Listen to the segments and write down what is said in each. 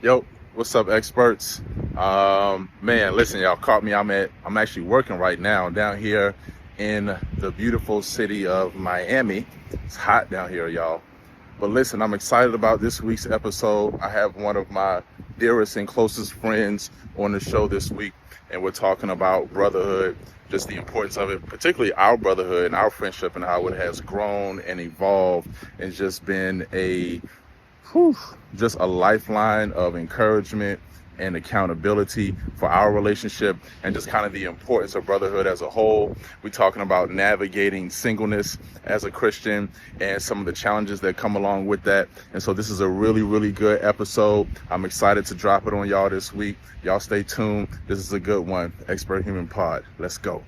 Yo, what's up, experts? Man, listen, y'all caught me. I'm actually working right now down here in the beautiful city of Miami. It's hot down here, y'all. But listen, I'm excited about this week's episode. I have one of my dearest and closest friends on the show this week, and we're talking about brotherhood, just the importance of it, particularly our brotherhood and our friendship, and how it has grown and evolved and just been whew, just a lifeline of encouragement and accountability for our relationship, and just kind of the importance of brotherhood as a whole. We're talking about navigating singleness as a Christian and some of the challenges that come along with that. And so this is a really, really good episode. I'm excited to drop it on y'all this week. Y'all stay tuned. This is a good one. Expert Human Pod. Let's go.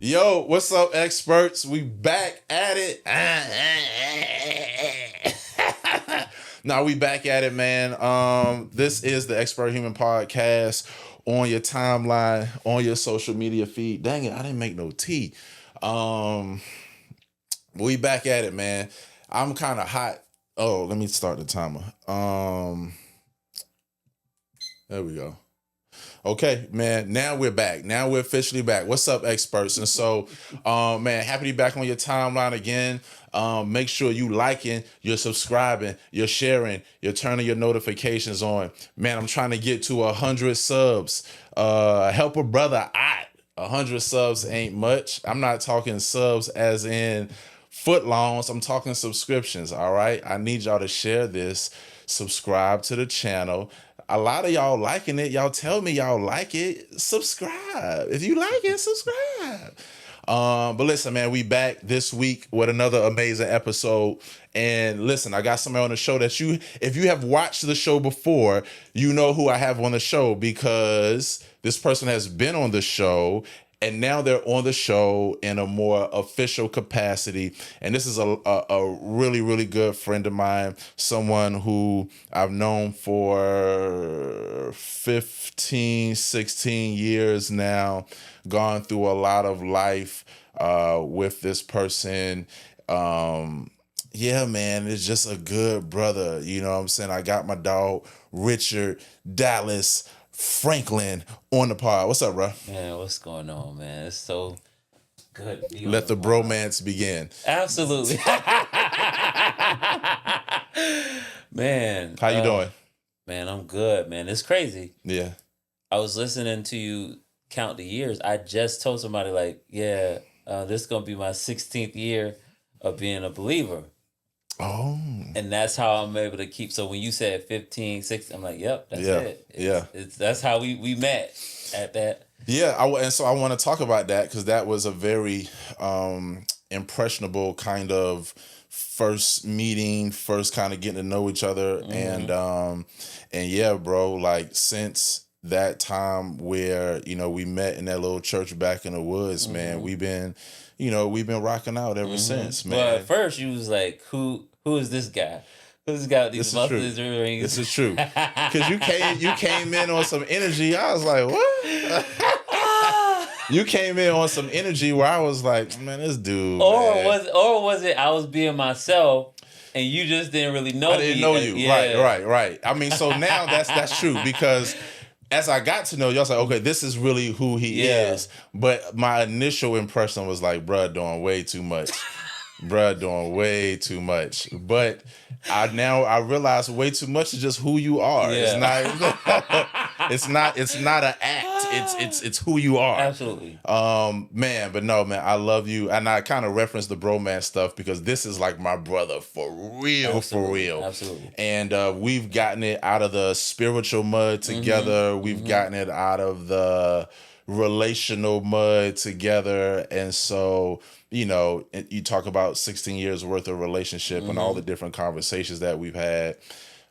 Yo, what's up, experts? We back at it. Now we back at it, man. This is the Expert Human Podcast on your timeline, on your social media feed. Dang it, I didn't make no tea. We back at it, man. I'm kind of hot. Oh, let me start the timer. There we go. Okay, man. Now we're back. Now we're officially back. What's up, experts? And so, man, happy to be back on your timeline again. Make sure you liking, you're subscribing, you're sharing, you're turning your notifications on. Man, I'm trying to get to 100 subs. Help a brother out. 100 subs ain't much. I'm not talking subs as in footlongs. I'm talking subscriptions. All right. I need y'all to share this. Subscribe to the channel. A lot of y'all liking it. Y'all tell me y'all like it. Subscribe. If you like it, subscribe. But listen, man, we back this week with another amazing episode. And listen, I got somebody on the show that if you have watched the show before, you know who I have on the show, because this person has been on the show and now they're on the show in a more official capacity. And this is a really, really good friend of mine, someone who I've known for 15, 16 years now, gone through a lot of life with this person. Yeah, man, it's just a good brother. You know what I'm saying? I got my dog, Richard Dallas Franklin, on the pod. What's up, bro? Man, what's going on, man? It's so good to be on Let the bromance begin. Absolutely. Man. How you doing? Man, I'm good, man. It's crazy. Yeah. I was listening to you count the years. I just told somebody, like, this is going to be my 16th year of being a believer. Oh. And that's how I'm able to keep. So when you said 15, 16, I'm like, yep, that's it. That's how we met at that. Yeah, and so I want to talk about that, because that was a very impressionable kind of first meeting, first kind of getting to know each other. Mm-hmm. And yeah, bro, like since that time where, we met in that little church back in the woods, mm-hmm. man, we've been rocking out ever mm-hmm. since, man. Well, at first you was like, who is this guy? Who's got these muscles rings? This is true. Because you came in on some energy. I was like, what? You came in on some energy where I was like, man, this dude. Or was it I was being myself and you just didn't really know me? I didn't know you. Yeah. Right. I mean, so now that's true, because as I got to know you, I was like, okay, this is really who he is. But my initial impression was like, bruh, doing way too much. Bruh, doing way too much. But I realize way too much is just who you are. Yeah. It's not an act. It's who you are. Absolutely. Man, but no, man, I love you. And I kind of referenced the bromance stuff because this is like my brother for real, Absolutely. for real. Absolutely. And we've gotten it out of the spiritual mud together. Mm-hmm. We've mm-hmm. gotten it out of the relational mud together. And so, you talk about 16 years worth of relationship mm-hmm. and all the different conversations that we've had,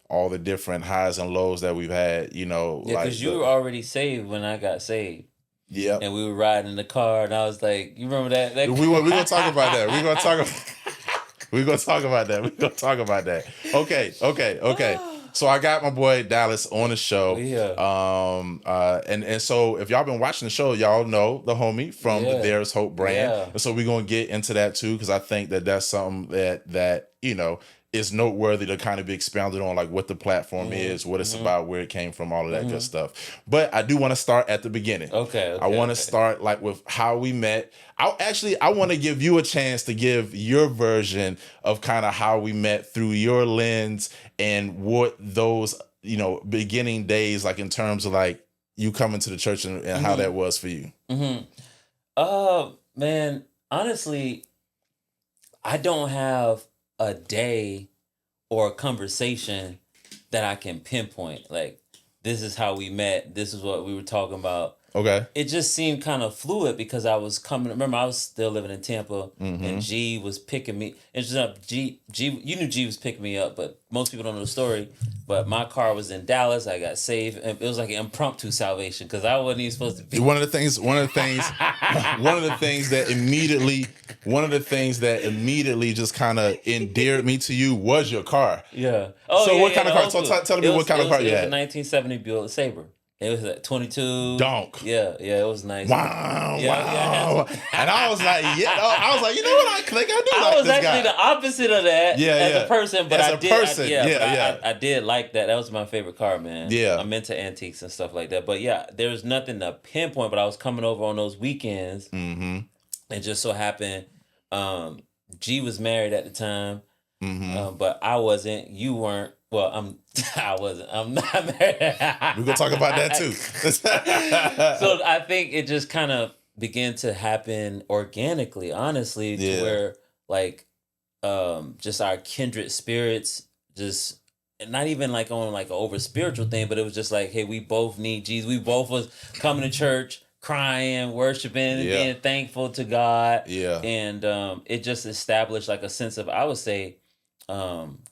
all the different highs and lows that we've had, Yeah, because you were already saved when I got saved. Yep. And we were riding in the car, and I was like, "You remember that?" We gonna talk about that. We're gonna talk. We're gonna talk about that. We're gonna talk about that. Okay. So I got my boy Dallas on the show. Yeah. And so if y'all been watching the show, y'all know the homie from the There's Hope brand. Yeah. And so we're gonna get into that too, because I think that that's something that is noteworthy to kind of be expounded on, like what the platform is, what it's about, where it came from, all of that good stuff. But I do want to start at the beginning. Okay. I want to start like with how we met. I want to give you a chance to give your version of kind of how we met through your lens and what those, beginning days, like in terms of like you coming to the church and how that was for you. Man, honestly, I don't have a day or a conversation that I can pinpoint. Like, this is how we met. This is what we were talking about. Okay. It just seemed kind of fluid because I was remember I was still living in Tampa and G was picking me. It's just G, you knew G was picking me up, but most people don't know the story. But my car was in Dallas. I got saved. And it was like an impromptu salvation because I wasn't even supposed to be. One of the things that immediately just kind of endeared me to you was your car. Yeah. What kind of car? Tell me what kind of car you had. It was a 1970 Buick Sabre. It was at 22. Donk. Yeah, it was nice. Wow. Yeah. And I was like, you know what? I think I do like this guy. I was actually the opposite of that as a person, but I did like that. That was my favorite car, man. Yeah. I'm into antiques and stuff like that. But yeah, there's nothing to pinpoint, but I was coming over on those weekends. Mm-hmm. It just so happened G was married at the time, but I wasn't. You weren't. Well, I wasn't. I'm not married. We're gonna talk about that too. So I think it just kind of began to happen organically, honestly, to where like just our kindred spirits, just not even like on like an over spiritual thing, but it was just like, hey, we both need Jesus. We both was coming to church, crying, worshiping, and being thankful to God. Yeah. And it just established like a sense of, I would say,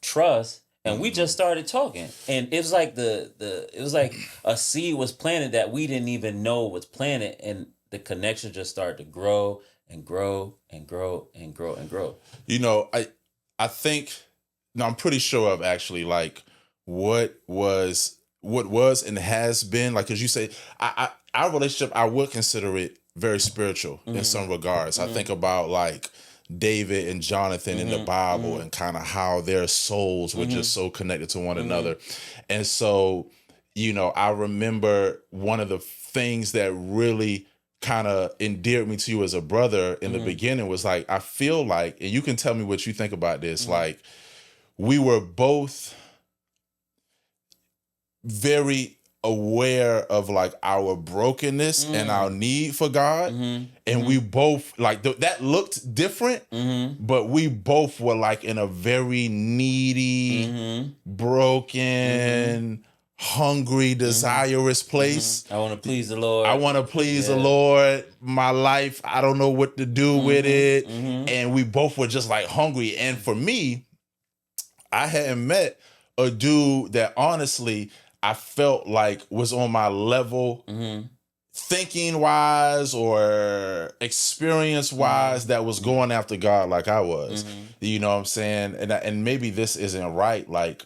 trust. And we just started talking, and it was like it was like a seed was planted that we didn't even know was planted, and the connection just started to grow and grow and grow and grow and grow. I think, no, I'm pretty sure of actually like what was and has been like, as you say, our relationship, I would consider it very spiritual in some regards. I think about like David and Jonathan in the Bible and kind of how their souls were just so connected to one another. And so, I remember one of the things that really kind of endeared me to you as a brother in the beginning was like, I feel like, and you can tell me what you think about this, like we were both very aware of like our brokenness and our need for God, and we both like that looked different, but we both were like in a very needy, broken, hungry, desirous place. I want to please the Lord. I want to please the Lord. My life, I don't know what to do with it, and we both were just like hungry. And for me, I hadn't met a dude that honestly I felt like was on my level, thinking wise or experience wise, that was going after God like I was. You know what I'm saying? And maybe this isn't right. Like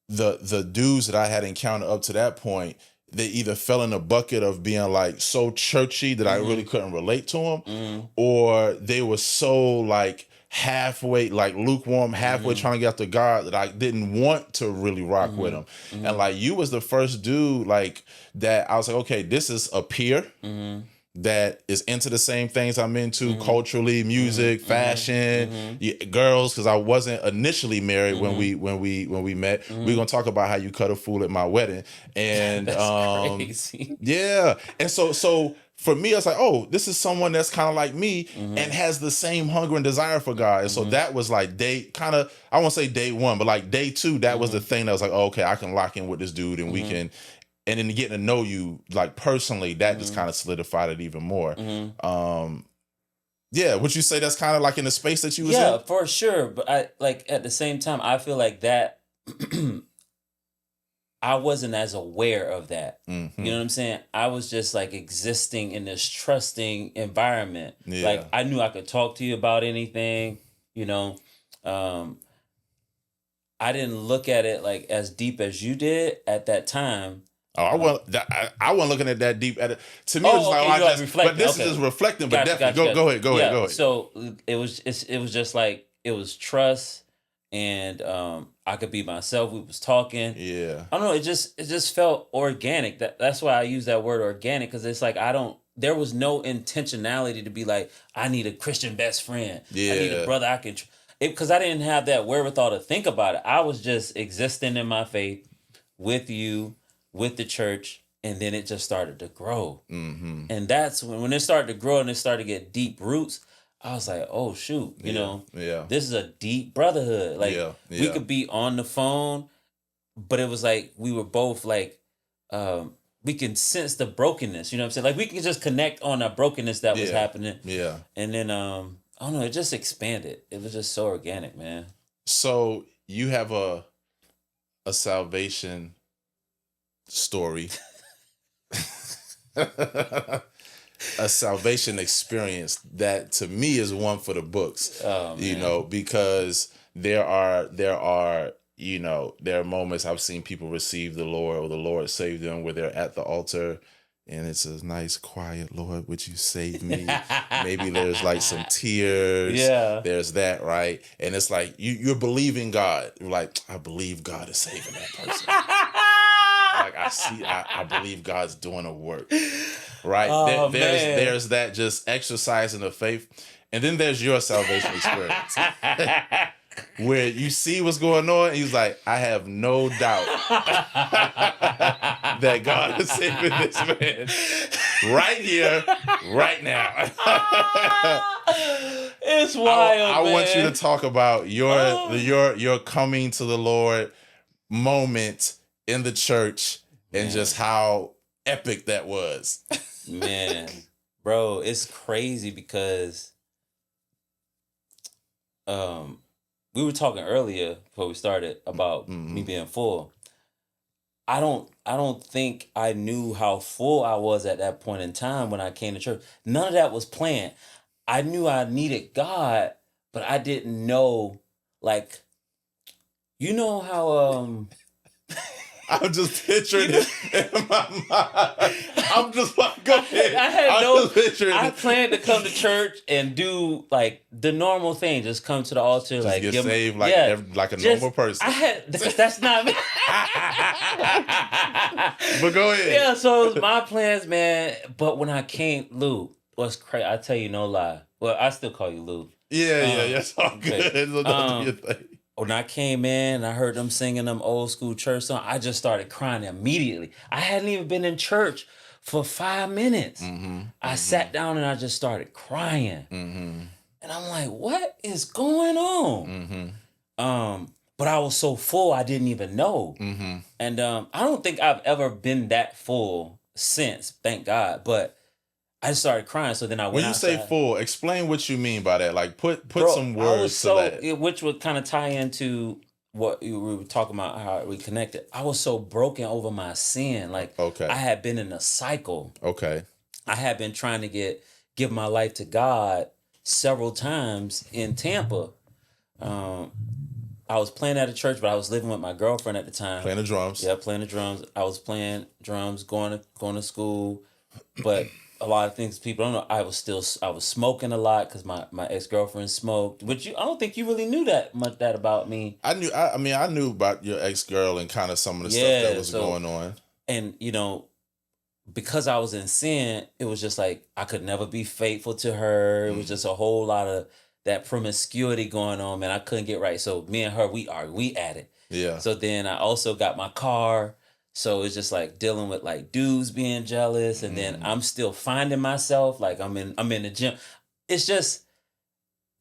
the dudes that I had encountered up to that point, they either fell in a bucket of being like so churchy that I really couldn't relate to them, or they were so like halfway, like lukewarm, halfway trying to get after God that I didn't want to really rock with him. And like you was the first dude like that I was like, okay, this is a peer that is into the same things I'm into culturally, music, fashion, girls, because I wasn't initially married when we met. We're gonna talk about how you cut a fool at my wedding. And crazy. Yeah. And so for me, I was like, oh, this is someone that's kind of like me and has the same hunger and desire for God. And so that was like I won't say day one, but like day two, that was the thing that was like, oh, okay, I can lock in with this dude and we can, and then getting to know you like personally, that just kind of solidified it even more. Yeah, would you say that's kind of like in the space that you was in? Yeah, for sure. But I like at the same time, I feel like that I wasn't as aware of that. Mm-hmm. You know what I'm saying? I was just like existing in this trusting environment. Yeah. Like I knew I could talk to you about anything, you know. I didn't look at it like as deep as you did at that time. Oh, I wasn't looking at that deep at it. To me, it was just okay, like, but this is just reflecting. But definitely, go ahead. Go ahead. So it was just like it was trust, and I could be myself. We was talking. Yeah. I don't know. It just felt organic. That's why I use that word organic, because it's like there was no intentionality to be like, I need a Christian best friend. Yeah. I need a brother I can. Because I didn't have that wherewithal to think about it. I was just existing in my faith with you, with the church, and then it just started to grow. Mm-hmm. And that's when it started to grow and it started to get deep roots. I was like, oh shoot, you know, this is a deep brotherhood. Like we could be on the phone, but it was like we were both like, we can sense the brokenness. You know what I'm saying? Like we can just connect on a brokenness that was happening. Yeah. And then I don't know, it just expanded. It was just so organic, man. So you have a salvation story, a salvation experience that to me is one for the books. Oh, you know, because there are there are moments I've seen people receive the Lord or the Lord save them where they're at the altar. And it's a nice, quiet, Lord, would you save me? Maybe there's like some tears. Yeah. There's that, right? And it's like you're believing God. You're like, I believe God is saving that person. Like I believe God's doing a work. Right? Oh, There's that just exercising of faith. And then there's your salvation experience. Where you see what's going on, and he's like, I have no doubt that God is saving this man right here, right now. It's wild. I want you to talk about your coming to the Lord moment in the church and just how epic that was. Man, bro, it's crazy because we were talking earlier before we started about me being full. I don't think I knew how full I was at that point in time when I came to church. None of that was planned. I knew I needed God, but I didn't know, like, you know how I'm just picturing it in my mind. I'm just like, go ahead. I planned to come to church and do like the normal thing, just come to the altar, just like get give saved like a normal person. That's not me. But go ahead. Yeah, so it was my plans, man. But when I came, Lou, what's crazy? I tell you no lie. Well, I still call you Lou. Yeah, it's all good. So don't do your thing. When I came in, I heard them singing them old school church songs. I just started crying immediately. I hadn't even been in church for 5 minutes. I sat down and I just started crying. And I'm like, what is going on? But I was so full, I didn't even know. And I don't think I've ever been that full since, thank God. But I just started crying. So then I went When you outside. say full, explain what you mean by that. Like put some words to that. Which would kind of tie into what we were talking about, how we connected. I was so broken over my sin. Like, I had been in a cycle. Okay. I had been trying to give my life to God several times in Tampa. I was playing at a church, but I was living with my girlfriend at the time. Playing the drums. Yeah, playing the drums. I was playing drums, going to school, but a lot of things people don't know. I was smoking a lot because my ex-girlfriend smoked. Which I don't think you really knew that about me. I knew about your ex-girl and kind of some of the stuff that was going on. And because I was in sin, it was just like I could never be faithful to her. It was just a whole lot of that promiscuity going on, man. I couldn't get right. So me and her, we at it. Yeah. So then I also got my car. So it's just like dealing with like dudes being jealous, and then I'm still finding myself. Like I'm in the gym. It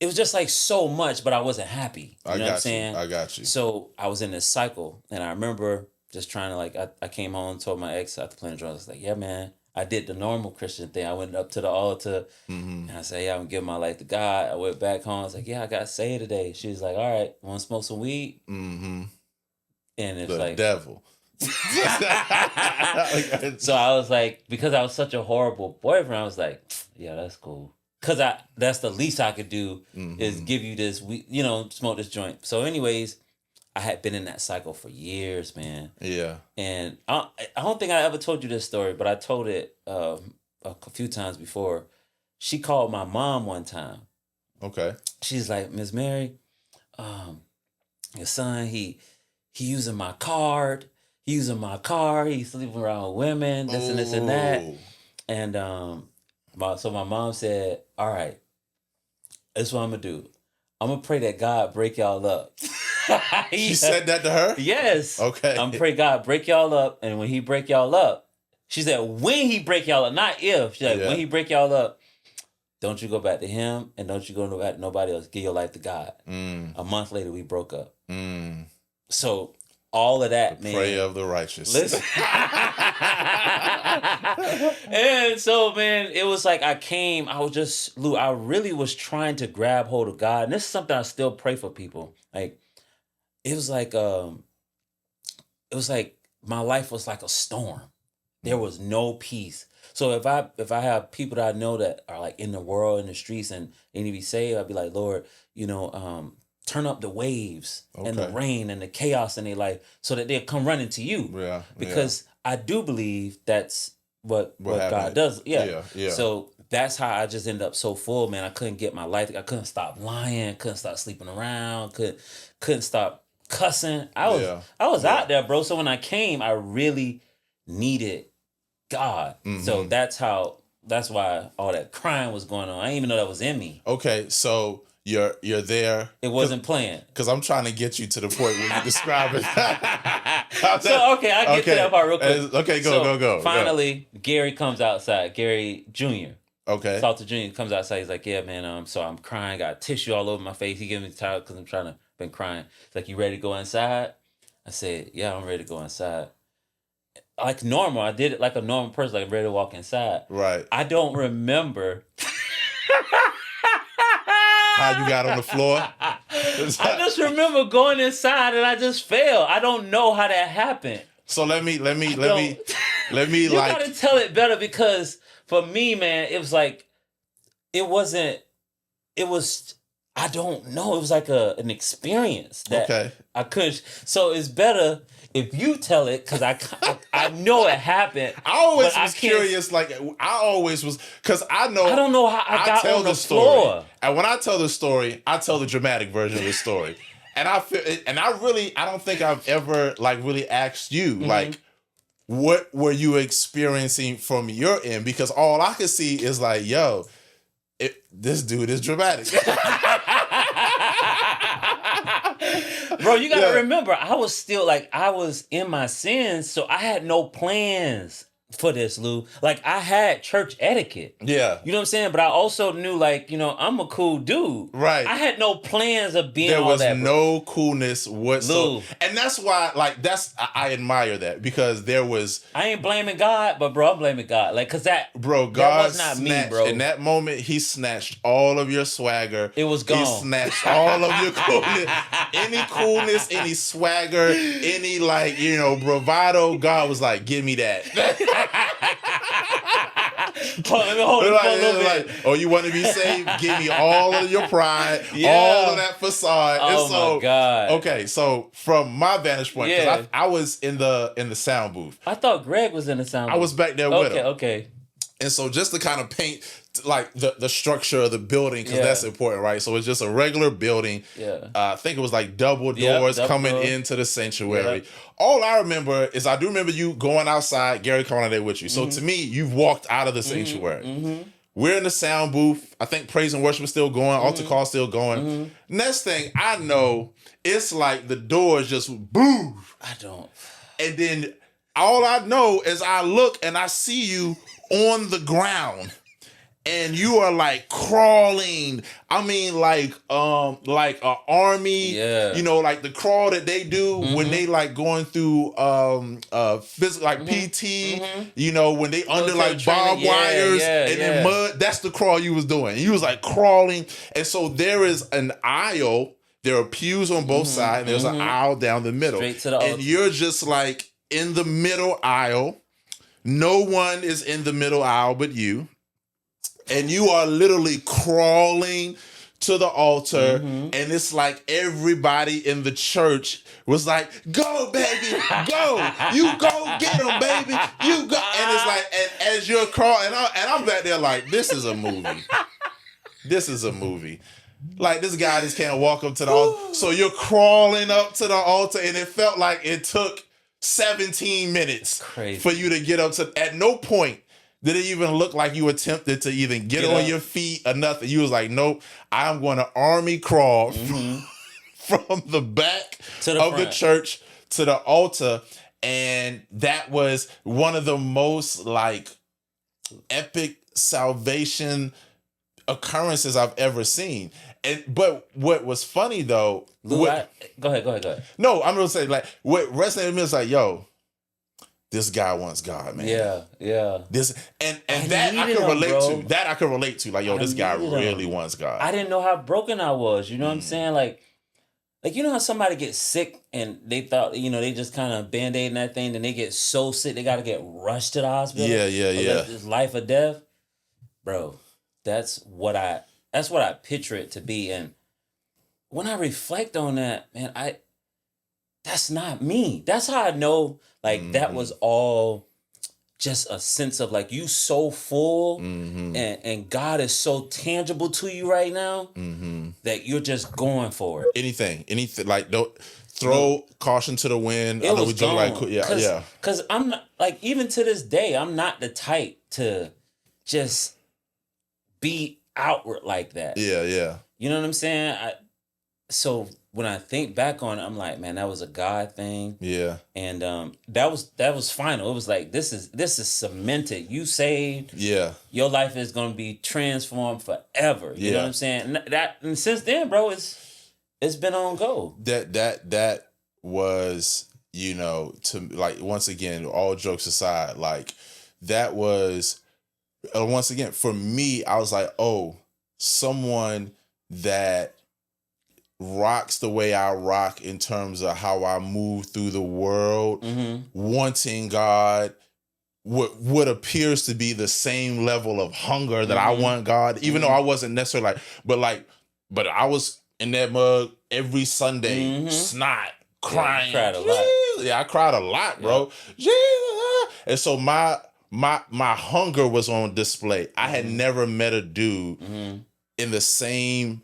was just like so much, but I wasn't happy. You know what I'm saying? I got you. So I was in this cycle, and I remember just trying to I came home, told my ex after playing drums, I was like, yeah, man, I did the normal Christian thing. I went up to the altar and I said, yeah, I'm giving my life to God. I went back home. I was like, yeah, I got saved today. She was like, all right, want to smoke some weed? And it's the like devil. So I was like, because I was such a horrible boyfriend, I was like, yeah, that's cool. Because that's the least I could do is give you this, smoke this joint. So anyways, I had been in that cycle for years, man. Yeah. And I don't think I ever told you this story, but I told it a few times before. She called my mom one time. Okay. She's like, Miss Mary, your son, he using my card. He using my car. He's sleeping around with women, this and this and that. And so my mom said, all right, this is what I'm going to do. I'm going to pray that God break y'all up. She said that to her? Yes. Okay. I'm pray God break y'all up. And when he break y'all up, she said, when he break y'all up, not if. She's like, when he break y'all up, don't you go back to him and don't you go back to nobody else. Give your life to God. A month later, we broke up. So all of that, man. Prayer of the righteous. Listen. And so, man, it was like I really was trying to grab hold of God. And this is something I still pray for people. Like, it was like my life was like a storm. There was no peace. So if I have people that I know that are like in the world, in the streets, and they need to be saved, I'd be like, Lord, turn up the waves and the rain and the chaos in their life so that they'll come running to you. Yeah. Because I do believe that's what God does. Yeah. So that's how I just ended up so full, man. I couldn't get my life. I couldn't stop lying. Couldn't stop sleeping around. Couldn't stop cussing. I was out there, bro. So when I came, I really needed God. So that's why all that crying was going on. I didn't even know that was in me. Okay, so you're there. It wasn't planned. Because I'm trying to get you to the point where you describe it. So okay, I'll get to that part real quick. Okay, go. Finally, Gary comes outside. Gary Jr. Okay. Salter Jr. comes outside. He's like, yeah, man, so I'm crying. Got tissue all over my face. He gave me the towel because I'm been crying. He's like, you ready to go inside? I said, yeah, I'm ready to go inside. Like normal. I did it like a normal person, like I'm ready to walk inside. Right. I don't remember how you got on the floor. I just remember going inside and I just fell. I don't know how that happened. So let me You like gotta tell it better because for me, man, it was like I don't know. It was like an experience that I couldn't. So it's better if you tell it because I know it happened. I always was curious. Like I always was because I don't know how I got on the floor. And when I tell the story, I tell the dramatic version of the story. And I feel, and I don't think I've ever like really asked you like, what were you experiencing from your end? Because all I could see is like, yo, this dude is dramatic. Bro, you gotta remember, I was in my sins, so I had no plans for this, Lou. Like, I had church etiquette. Yeah. You know what I'm saying? But I also knew, like, I'm a cool dude. Right. I had no plans of being all that. There was no coolness whatsoever. And that's why, like, I admire that because there was... I ain't blaming God, but, bro, I'm blaming God. Like, because that... Bro, God was not me, bro. In that moment, he snatched all of your swagger. It was gone. He snatched all of your coolness. Any coolness, any swagger, any, like, bravado. God was like, give me that. Hold it for a little bit. Oh, you want to be saved? Give me all of your pride, all of that facade. Oh my God. Okay, so from my vantage point, because I was in the sound booth. I thought Greg was in the sound booth. I was back there with him. Okay. And so just to kind of paint like the structure of the building, because that's important, right? So it's just a regular building. Yeah. I think it was like double doors coming into the sanctuary. Yeah. All I remember is I do remember you going outside, Gary coming there with you. So to me, you've walked out of the sanctuary. We're in the sound booth. I think praise and worship is still going. Altar call still going. Next thing I know, it's like the doors just boom. I don't. And then all I know is I look and I see you on the ground. And you are like crawling. I mean, like an army. Yeah. Like the crawl that they do when they like going through physical, like PT. When they under like barbed wires and in mud. That's the crawl you was doing. You was like crawling. And so there is an aisle. There are pews on both sides. And there's an aisle down the middle. Straight to the altar. And you're just like in the middle aisle. No one is in the middle aisle but you. And you are literally crawling to the altar, and it's like everybody in the church was like, "Go, baby, go! You go get him, baby! You go!" And it's like, and as you're crawling, and I'm back there like, "This is a movie. This is a movie." Like, this guy just can't walk up to the altar. So you're crawling up to the altar, and it felt like it took 17 minutes for you to get up to. At no point did it even look like you attempted to even get on your feet or nothing. You was like, nope, I'm going to army crawl from the back of the church to the altar. And that was one of the most like epic salvation occurrences I've ever seen. But what was funny though, Lou, go ahead. No, I'm gonna say like what resonated with me is like, yo, this guy wants God, man. Yeah. This and that I can relate to. That I can relate to. Like, yo, this guy really wants God. I didn't know how broken I was. You know what I'm saying? Like you know how somebody gets sick and they thought, they just kind of band-aiding that thing, then they get so sick they got to get rushed to the hospital. Yeah. It's life or death, bro. That's what I picture it to be. And when I reflect on that, man, that's not me. That's how I know, like, that was all just a sense of, like, you so full and God is so tangible to you right now that you're just going for it. Anything, like, don't throw caution to the wind. It was gone. Like, yeah. Because I'm not, like, even to this day, I'm not the type to just be outward like that. Yeah. You know what I'm saying? So when I think back on it, I'm like, man, that was a God thing. Yeah. And that was final. It was like, this is cemented. You saved. Yeah. Your life is gonna be transformed forever. You know what I'm saying? And since then, bro, it's been on go. That was, to, like, once again, all jokes aside, like, that was once again for me, I was like, oh, someone that rocks the way I rock in terms of how I move through the world, wanting God, what appears to be the same level of hunger that I want God, even though I wasn't necessarily but I was in that mug every Sunday, snot, crying. Yeah, cried a lot. Yeah, I cried a lot, bro. Yeah. And so my hunger was on display. I had never met a dude in the same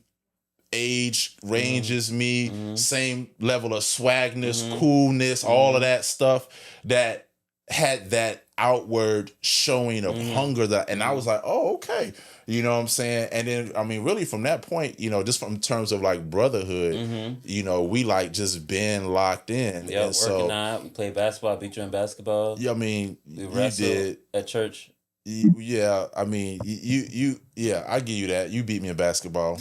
age range as me, same level of swagness, coolness, all of that stuff that had that outward showing of hunger and I was like, oh, okay. You know what I'm saying? And then, I mean, really from that point, just from terms of like brotherhood, we like just been locked in. Yeah, working out. We played basketball, beat you in basketball. Yeah, I mean, we wrestled did at church. Yeah, I mean, I give you that. You beat me in basketball.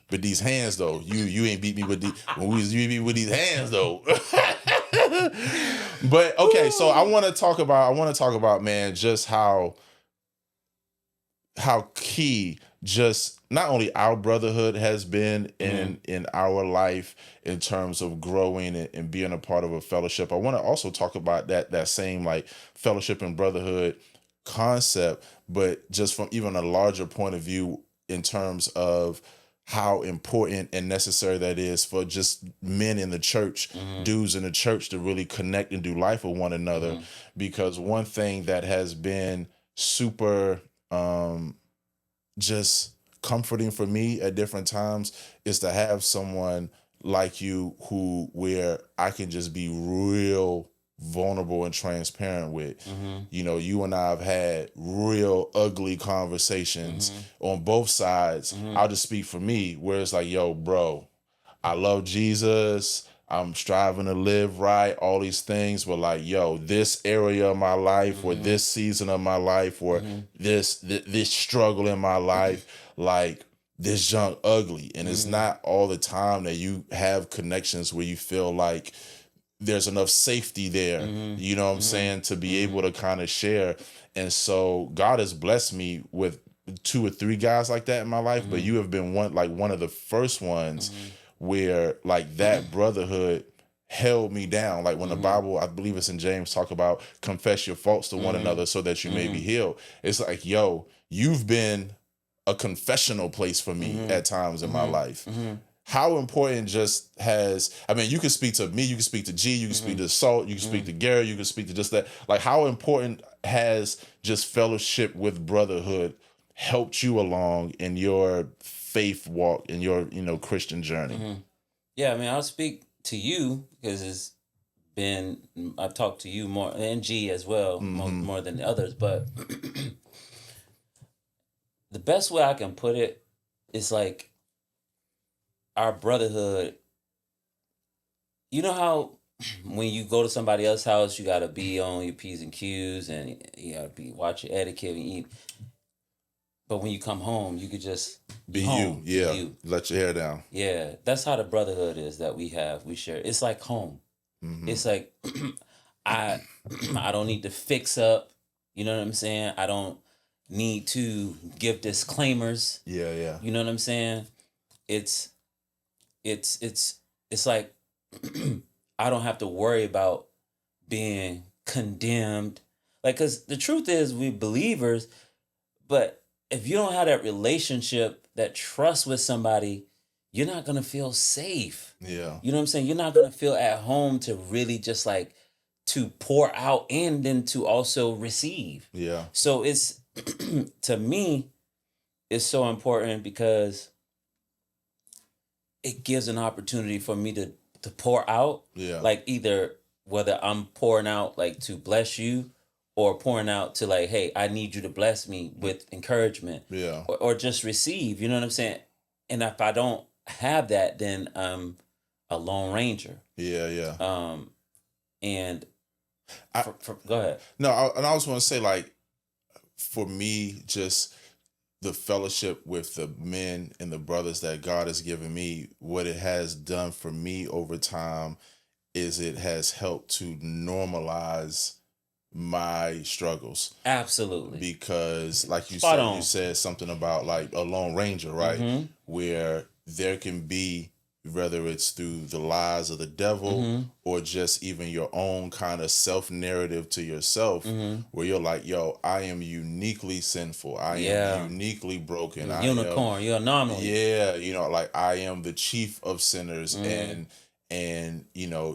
But these hands though, you ain't beat me with you beat me with these hands though. But okay, so I want to talk about, man, just how key just not only our brotherhood has been in our life in terms of growing and being a part of a fellowship. I want to also talk about that same like fellowship and brotherhood concept, but just from even a larger point of view in terms of how important and necessary that is for just men in the church, dudes in the church, to really connect and do life with one another. Because one thing that has been super just comforting for me at different times is to have someone like you where I can just be real vulnerable and transparent with. You and I have had real ugly conversations on both sides. I'll just speak for me, where it's like, yo, bro, I love Jesus, I'm striving to live right, all these things, but like, yo, this area of my life or this season of my life or this struggle in my life, like, this junk ugly. And it's not all the time that you have connections where you feel like there's enough safety there, you know what I'm saying, to be able to kind of share. And so God has blessed me with 2 or 3 guys like that in my life, but you have been one of the first ones where like that brotherhood held me down. Like when the Bible, I believe it's in James, talk about confess your faults to one another so that you may be healed. It's like, yo, you've been a confessional place for me at times in my life. How important just has, I mean, you can speak to me, you can speak to G, you can speak to Salt, you can speak to Gary, you can speak to just that. Like, how important has just fellowship with Brotherhood helped you along in your faith walk, in your, Christian journey? Yeah, I mean, I'll speak to you because I've talked to you more, and G as well, more than the others, but the best way I can put it is like our brotherhood. You know how when you go to somebody else's house, you got to be on your P's and Q's and you got to watch your etiquette and eat. But when you come home, you could just Be home, you. Yeah. be you. Let your hair down. Yeah, that's how the brotherhood is that we share. It's like home. It's like I don't need to fix up. You know what I'm saying? I don't need to give disclaimers. Yeah. You know what I'm saying? It's like I don't have to worry about being condemned. Like, cause the truth is we believers, but if you don't have that relationship, that trust with somebody, you're not gonna feel safe. Yeah. You know what I'm saying? You're not gonna feel at home to really just like to pour out and then to also receive. Yeah. So it's to me, it's so important because it gives an opportunity for me to pour out. Yeah. Like either whether I'm pouring out like to bless you or pouring out to like, hey, I need you to bless me with encouragement. Yeah. Or just receive, you know what I'm saying? And if I don't have that, then I'm a lone ranger. Yeah. And go ahead. No, and I was want to say, like, for me, just the fellowship with the men and the brothers that God has given me, what it has done for me over time is it has helped to normalize my struggles. Absolutely. Because like you said something about like a lone ranger, right? Where there can be, whether it's through the lies of the devil or just even your own kind of self-narrative to yourself, where you're like, yo, I am uniquely sinful. I am uniquely broken. Unicorn, you're anomaly. Yeah, like I am the chief of sinners. And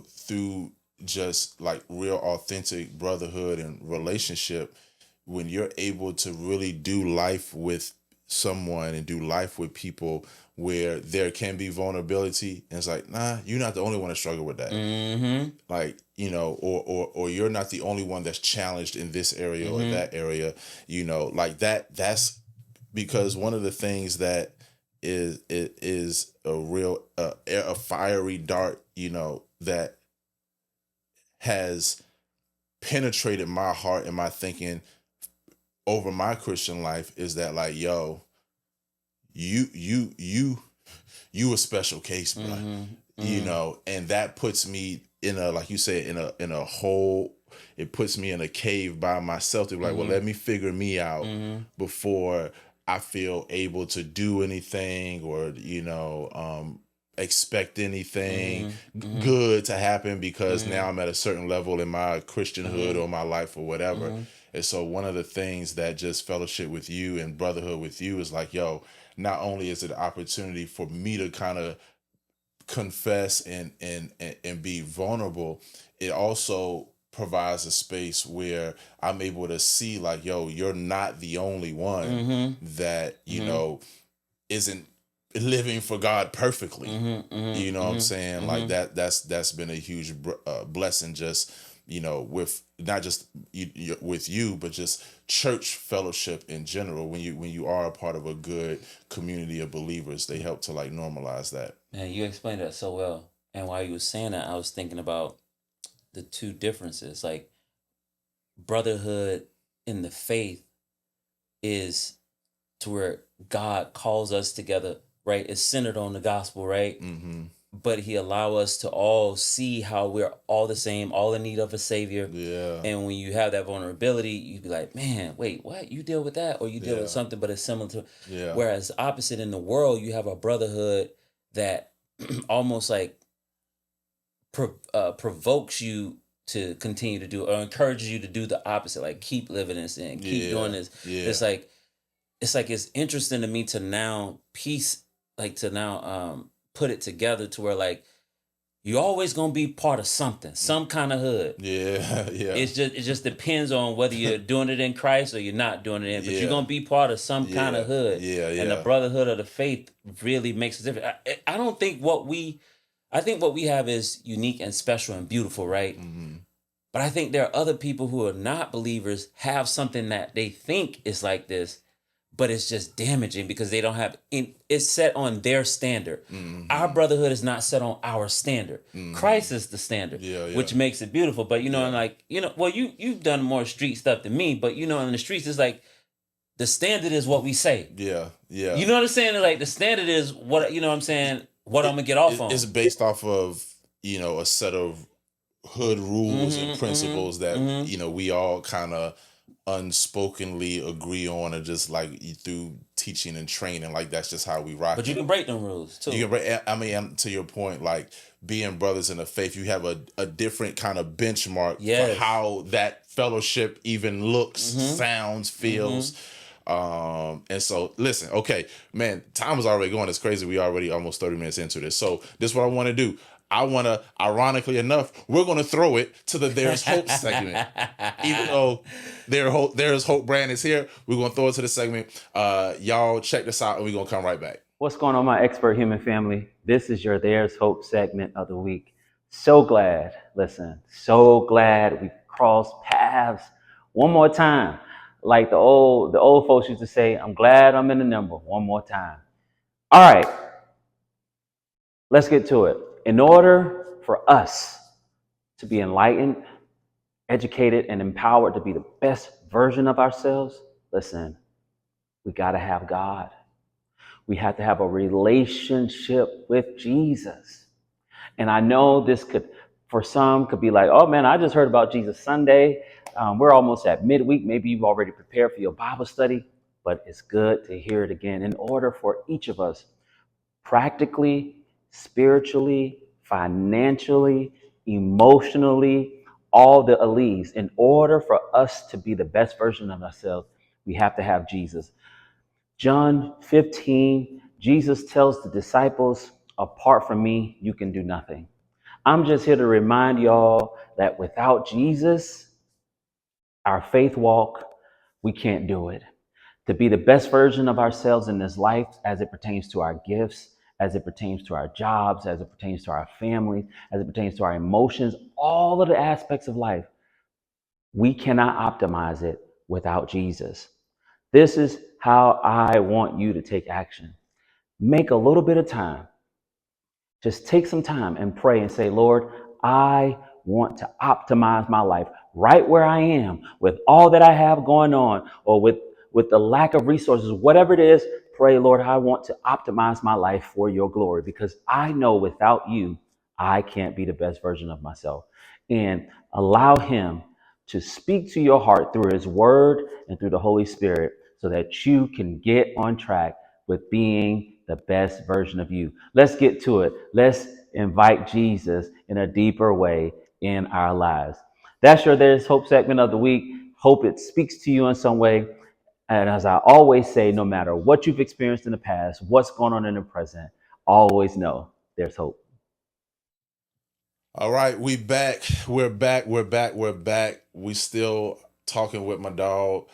through just like real authentic brotherhood and relationship, when you're able to really do life with someone and do life with people where there can be vulnerability, and it's like, nah, you're not the only one to struggle with that. Like, or you're not the only one that's challenged in this area or that area, like that's because one of the things that is a real a fiery dart, that has penetrated my heart and my thinking over my Christian life is that, like, yo, you a special case, bro. And that puts me in a, like you said, in a hole. It puts me in a cave by myself to be like, well, let me figure me out before I feel able to do anything or expect anything good to happen, because now I'm at a certain level in my Christianhood or my life or whatever. And so one of the things that just fellowship with you and brotherhood with you is like, yo, not only is it an opportunity for me to kind of confess and be vulnerable, it also provides a space where I'm able to see like, yo, you're not the only one that, isn't living for God perfectly. You know what I'm saying? Like that's been a huge blessing, just, with not just with you, but just church fellowship in general. When you are a part of a good community of believers, they help to like normalize that. Man, you explained that so well. And while you were saying that, I was thinking about the two differences. Like brotherhood in the faith is to where God calls us together, right? It's centered on the gospel, right? But he allow us to all see how we're all the same, all in need of a savior. Yeah. And when you have that vulnerability, you be like, man, wait, what? You deal with that? Or you deal with something, but it's similar to. Yeah. Whereas opposite in the world, you have a brotherhood that almost like provokes you to continue to do or encourages you to do the opposite, like keep living in sin, keep doing this. It's like it's interesting to me to now put it together to where like you're always gonna be part of something, some kind of hood. Yeah. It just depends on whether you're doing it in Christ or you're not doing it in. But you're gonna be part of some kind of hood. And the brotherhood of the faith really makes a difference. I don't think I think what we have is unique and special and beautiful, right? Mm-hmm. But I think there are other people who are not believers have something that they think is like this, but it's just damaging because they don't have it's set on their standard. Mm-hmm. Our brotherhood is not set on our standard. Mm-hmm. Christ is the standard, which makes it beautiful. But I'm like, well, you've done more street stuff than me, but in the streets it's like the standard is what we say. Yeah. You know what I'm saying? Like the standard is what what I'm gonna get off on. It's based off of a set of hood rules and principles that we all kind of unspokenly agree on, and just like through teaching and training, like that's just how we rock. But you can break them rules too. You can break. I mean, to your point, like being brothers in the faith, you have a different kind of benchmark for how that fellowship even looks, sounds, feels. And so listen, okay, man, time is already going. It's crazy. We already almost 30 minutes into this. So this is what I want to do. I want to, ironically enough, we're going to throw it to the There's Hope segment. Even though There's Hope brand is here, we're going to throw it to the segment. Y'all check this out and we're going to come right back. What's going on, my expert human family? This is your There's Hope segment of the week. So glad we crossed paths one more time. Like the old folks used to say, I'm glad I'm in the number one more time. All right, let's get to it. In order for us to be enlightened, educated, and empowered to be the best version of ourselves, listen, we got to have God. We have to have a relationship with Jesus. And I know this for some could be like, oh man, I just heard about Jesus Sunday. We're almost at midweek. Maybe you've already prepared for your Bible study, but it's good to hear it again. In order for each of us, practically, spiritually, financially, emotionally, all the alleys, in order for us to be the best version of ourselves, we have to have Jesus. John 15, Jesus tells the disciples, apart from me, you can do nothing. I'm just here to remind y'all that without Jesus, our faith walk, we can't do it. To be the best version of ourselves in this life as it pertains to our gifts, as it pertains to our jobs, as it pertains to our families, as it pertains to our emotions, all of the aspects of life, we cannot optimize it without Jesus. This is how I want you to take action. Make a little bit of time. Just take some time and pray and say, Lord, I want to optimize my life right where I am with all that I have going on, or with the lack of resources, whatever it is. Pray, Lord, I want to optimize my life for your glory, because I know without you, I can't be the best version of myself. And allow him to speak to your heart through his word and through the Holy Spirit, so that you can get on track with being the best version of you. Let's get to it. Let's invite Jesus in a deeper way in our lives. That's your There's Hope segment of the week. Hope it speaks to you in some way. And as I always say, no matter what you've experienced in the past, what's going on in the present, always know there's hope. All right, we back. We're back. We still talking with my dog.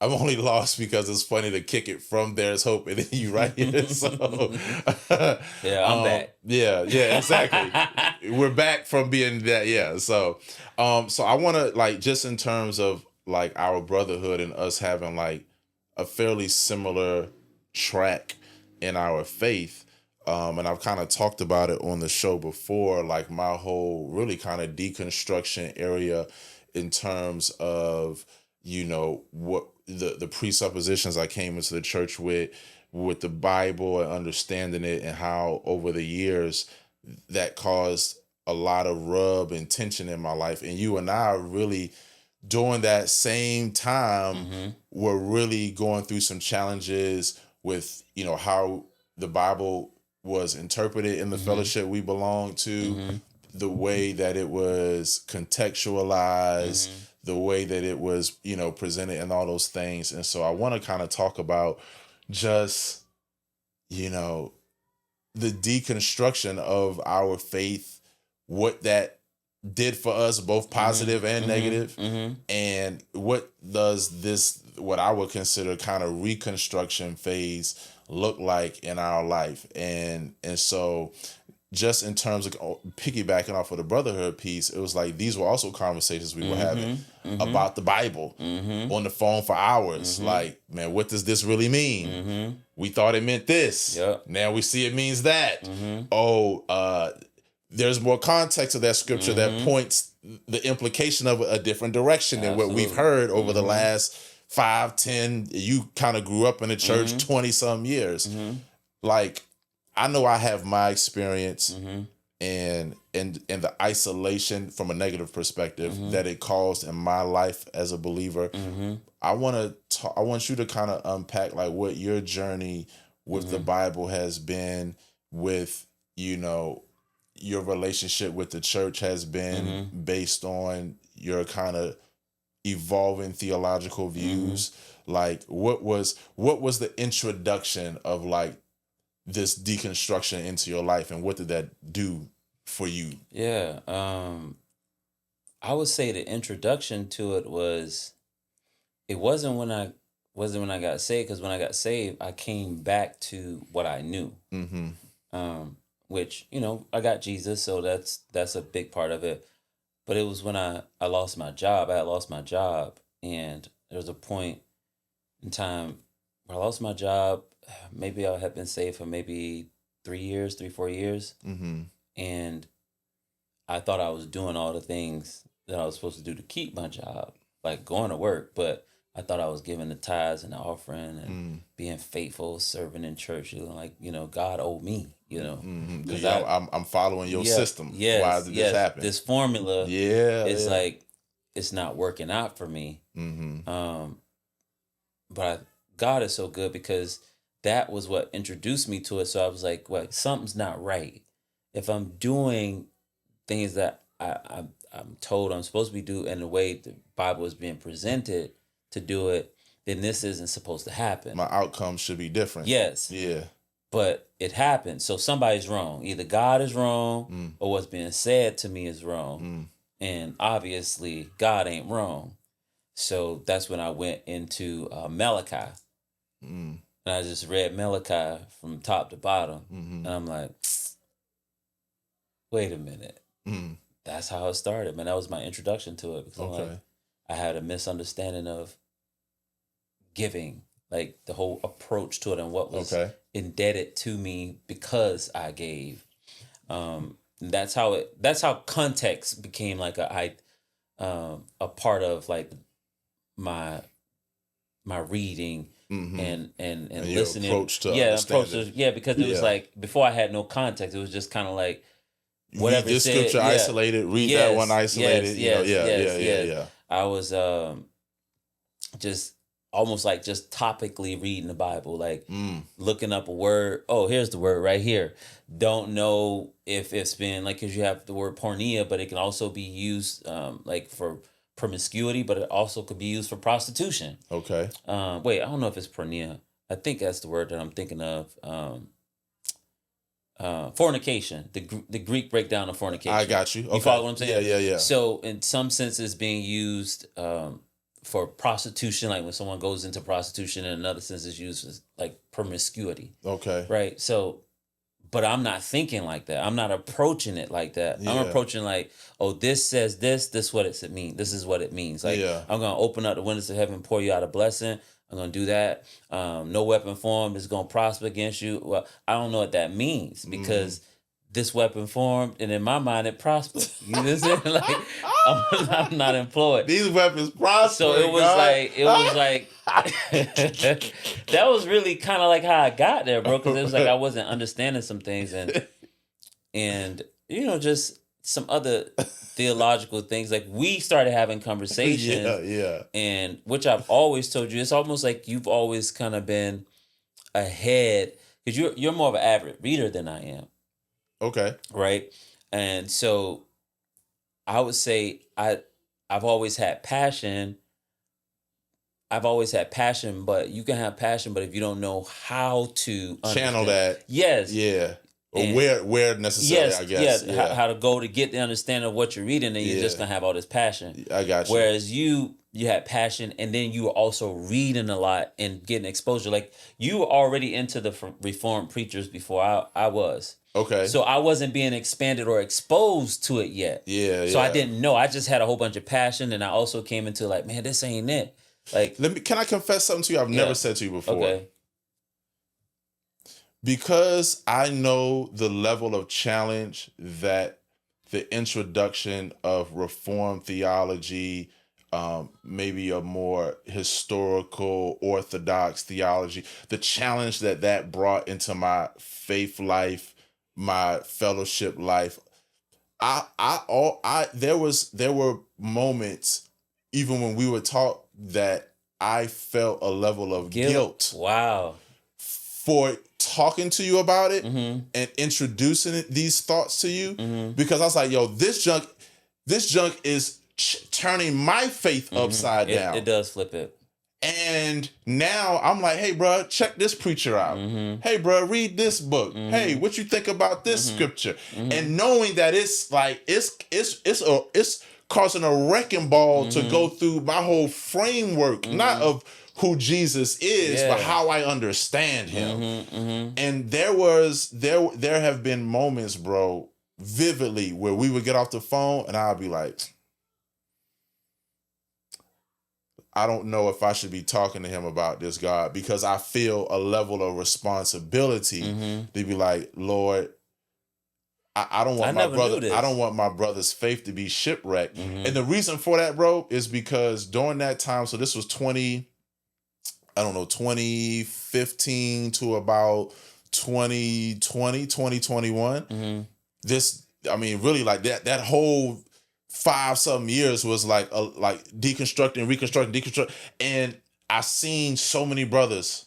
I'm only lost because it's funny to kick it from There's Hope and then you right here. So yeah, I'm back. Yeah, exactly. We're back from being that. Yeah. So I want to, like, just in terms of like our brotherhood and us having like a fairly similar track in our faith. And I've kind of talked about it on the show before, like my whole really kind of deconstruction area in terms of, what the presuppositions I came into the church with the Bible and understanding it, and how over the years that caused a lot of rub and tension in my life. And you and I are really during that same time, we're really going through some challenges with, how the Bible was interpreted in the fellowship we belong to, the way that it was contextualized, the way that it was, presented and all those things. And so I want to kind of talk about just, the deconstruction of our faith, what that did for us, both positive and negative, and what does this, what I would consider kind of reconstruction phase look like in our life. And so just in terms of piggybacking off of the Brotherhood piece, it was like these were also conversations we were having about the Bible on the phone for hours. Like, man, what does this really mean? We thought it meant this. Yep. Now we see it means that. There's more context to that scripture that points the implication of a different direction than what we've heard over the last 5, 10. You kind of grew up in the church 20 some years. Like, I know I have my experience and the isolation from a negative perspective that it caused in my life as a believer. I want you to kind of unpack like what your journey with the Bible has been, with, your relationship with the church has been based on your kind of evolving theological views. Like, what was the introduction of like this deconstruction into your life, and what did that do for you? Yeah. I would say the introduction to it wasn't when I got saved, because when I got saved, I came back to what I knew. Which, I got Jesus, so that's a big part of it. But it was when I lost my job. I had lost my job, and there was a point in time where I lost my job. Maybe I had been saved for maybe 3, 4 years. And I thought I was doing all the things that I was supposed to do to keep my job, like going to work. But I thought I was giving the tithes and the offering and being faithful, serving in church. God owed me, Because I'm following your system. Yes, why did this happen? This formula, like, it's not working out for me. But God is so good, because that was what introduced me to it. So I was like, well, something's not right. If I'm doing things that I'm told I'm supposed to be doing in the way the Bible is being presented to do it, then this isn't supposed to happen. My outcome should be different. Yes. Yeah. But it happened. So somebody's wrong. Either God is wrong or what's being said to me is wrong. And obviously God ain't wrong. So that's when I went into Malachi. And I just read Malachi from top to bottom. And I'm like, wait a minute. That's how it started, man. That was my introduction to it. Because I had a misunderstanding of giving, like the whole approach to it and what was indebted to me because I gave. That's how context became like a part of like my reading and listening. Approach to because it was like, before I had no context, it was just kind of like, whatever read this scripture isolated, read that one isolated. I was just almost like just topically reading the Bible, like looking up a word. Oh, here's the word right here. Don't know if it's been like, because you have the word pornea, but it can also be used like for promiscuity, but it also could be used for prostitution. Okay. Wait, I don't know if it's pornea. I think that's the word that I'm thinking of. Fornication, the Greek breakdown of fornication. I got you. Okay. You follow what I'm saying? Yeah. So in some senses, being used for prostitution, like when someone goes into prostitution, in another sense is used as like promiscuity. Okay. Right. So, but I'm not thinking like that. I'm not approaching it like that. I'm approaching like, oh, this says this is what it means. This is what it means. Like, I'm going to open up the windows of heaven, pour you out a blessing. I'm going to do that. No weapon formed is going to prosper against you. Well, I don't know what that means, because this weapon formed, and in my mind, it prospered. You know what I'm saying? Like, I'm not employed. These weapons prosper. So it was like, that was really kind of like how I got there, bro. Because it was like I wasn't understanding some things, and just some other theological things. Like, we started having conversations, and which I've always told you, it's almost like you've always kind of been ahead, because you're more of an avid reader than I am. Okay. Right. And so I would say I've always had passion. But you can have passion, but if you don't know how to channel that, yes, yeah, or where necessarily, yes, I guess, yeah, how to go to get the understanding of what you're reading, and you're just gonna have all this passion. I got you. Whereas you had passion, and then you were also reading a lot and getting exposure. Like you were already into the Reformed preachers before I was. Okay. So I wasn't being expanded or exposed to it yet. Yeah. So I didn't know. I just had a whole bunch of passion, and I also came into like, man, this ain't it. Like, can I confess something to you I've never said to you before? Okay. Because I know the level of challenge that the introduction of Reformed theology, maybe a more historical Orthodox theology, the challenge that brought into my faith life, my fellowship life. There were moments even when we were taught that I felt a level of guilt. Wow. For talking to you about it and introducing these thoughts to you, because I was like, yo, this junk is turning my faith upside down. It does flip it. And now I'm like, hey, bro, check this preacher out. Hey, bro, read this book. Hey, what you think about this scripture? And knowing that it's like it's causing a wrecking ball to go through my whole framework, not of who Jesus is, but how I understand him. And there have been moments, bro, vividly, where we would get off the phone and I'll be like, I don't know if I should be talking to him about this, God, because I feel a level of responsibility to be like, Lord, I don't want my brother's faith to be shipwrecked. And the reason for that, bro, is because during that time, so this was 2015 to about 2020, 2021. This, I mean, really like that whole 5-something years was like deconstructing, reconstructing. And I seen so many brothers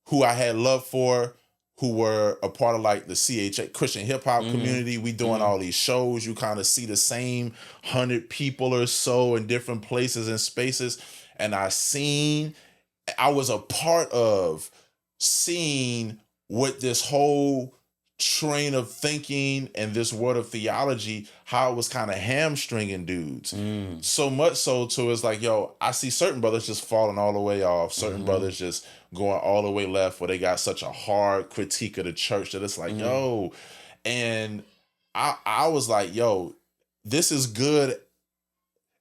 who I had love for, who were a part of like the CHA Christian hip hop community. We doing all these shows. You kind of see the same 100 people or so in different places and spaces. And I was a part of seeing what this whole train of thinking and this word of theology, how it was kind of hamstringing dudes. So much so to it's like, yo, I see certain brothers just falling all the way off, certain brothers just going all the way left, where they got such a hard critique of the church that it's like, yo. And I was like, yo, this is good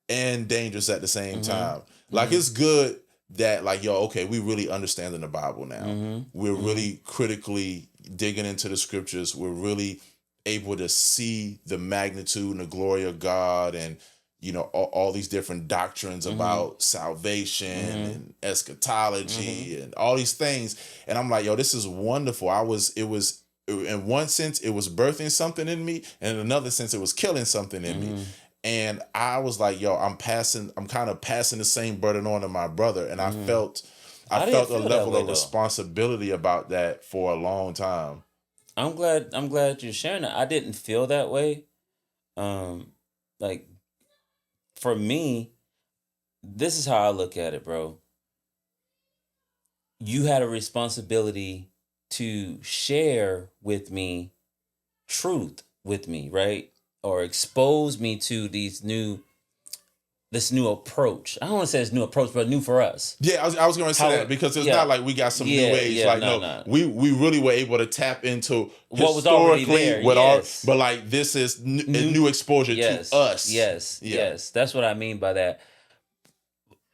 and dangerous at the same time. Like, it's good that, like, yo, okay, we really understanding the Bible now. We're really critically digging into the scriptures. We're really able to see the magnitude and the glory of God, and you know, all these different doctrines about salvation and eschatology and all these things. And I'm like, yo, this is wonderful. It was in one sense it was birthing something in me, and in another sense it was killing something in me. And I was like, yo, I'm kind of passing the same burden on to my brother. And I felt a level of responsibility about that for a long time. I'm glad you're sharing that. I didn't feel that way. Like, for me, this is how I look at it, bro. You had a responsibility to share with me truth with me, right? Or expose me to this new approach. I don't want to say it's new approach, but new for us. Yeah, I was going to say that, because it's not like we got some new age. We really were able to tap into what was already there. But like, this is new exposure to us. Yes. That's what I mean by that.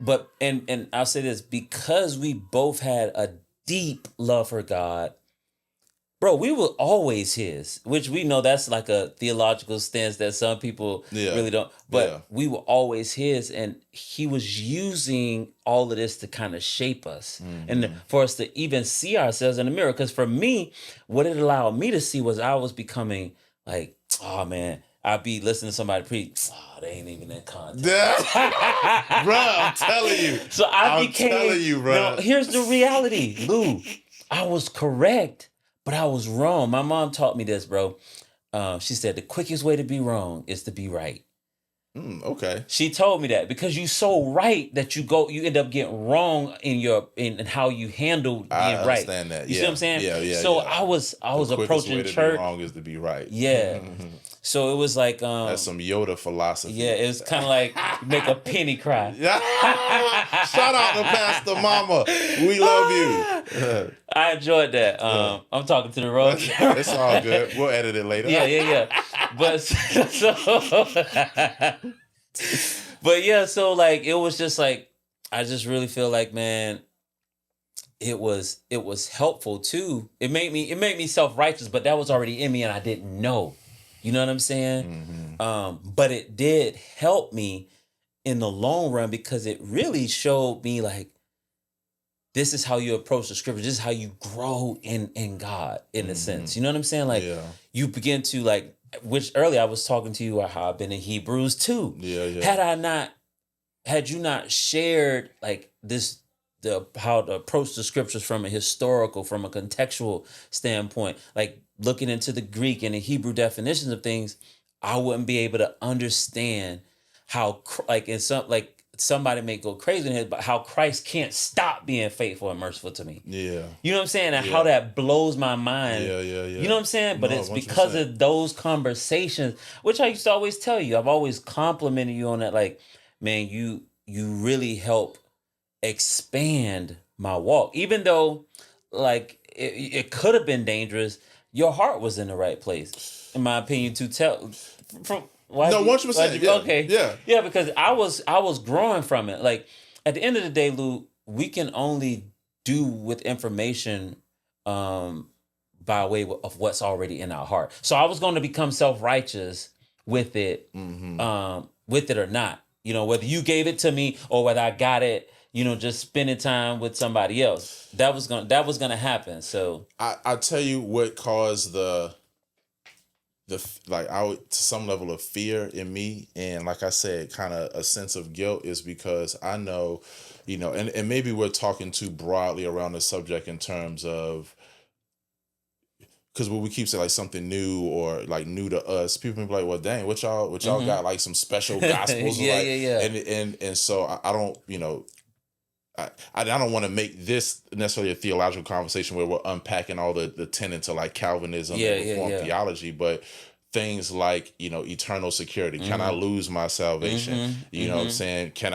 But and I'll say this, because we both had a deep love for God. Bro, we were always his, which we know that's like a theological stance that some people really don't. But we were always his, and he was using all of this to kind of shape us and for us to even see ourselves in the mirror. Because for me, what it allowed me to see was I was becoming like, oh man, I'd be listening to somebody preach. Oh, they ain't even in context. Bro, I'm telling you. So I'm telling you, bro. Now, here's the reality, Lou. I was correct. But I was wrong. My mom taught me this, bro. She said the quickest way to be wrong is to be right. Okay. She told me that because you so right that you end up getting wrong in how you handle being right. I understand that. You see what I'm saying? Yeah. So I was approaching way to church. Be wrong is to be right. Yeah. So it was like that's some Yoda philosophy. Yeah, it was kind of like make a penny cry. Shout out to Pastor Mama. We love you. I enjoyed that. I'm talking to the wrong camera. It's all good. We'll edit it later. Yeah. But but yeah, so like it was just like I just really feel like, man, it was helpful too. It made me self-righteous, but that was already in me and I didn't know. You know what I'm saying? But it did help me in the long run because it really showed me like this is how you approach the scripture. This is how you grow in God in a sense. You know what I'm saying? Like you begin to like, which earlier I was talking to you about how I've been in Hebrews too. Yeah. Had you not shared like how to approach the scriptures from a historical, from a contextual standpoint, like looking into the Greek and the Hebrew definitions of things, I wouldn't be able to understand how somebody may go crazy in here, but how Christ can't stop being faithful and merciful to me. Yeah. You know what I'm saying? And how that blows my mind. Yeah. You know what I'm saying? But it's 100%. because of those conversations, which I used to always tell you. I've always complimented you on that. Like, man, you really help expand my walk. Even though, like, it could have been dangerous, your heart was in the right place, in my opinion, to tell. No, 100%. Okay. Yeah, because I was growing from it. Like at the end of the day, Lou, we can only do with information by way of what's already in our heart. So I was going to become self-righteous with it, with it or not. You know, whether you gave it to me or whether I got it, you know, just spending time with somebody else. That was gonna happen. So I tell you what caused to some level of fear in me, and like I said, kind of a sense of guilt, is because I know, you know, and maybe we're talking too broadly around the subject in terms of, because when we keep saying like something new or like new to us, people be like, well, dang, what y'all got like some special gospels? Yeah. And so I don't, you know, I don't want to make this necessarily a theological conversation where we're unpacking all the tenets of like Calvinism and Reformed theology, but things like, you know, eternal security. Can I lose my salvation? You know what I'm saying? Can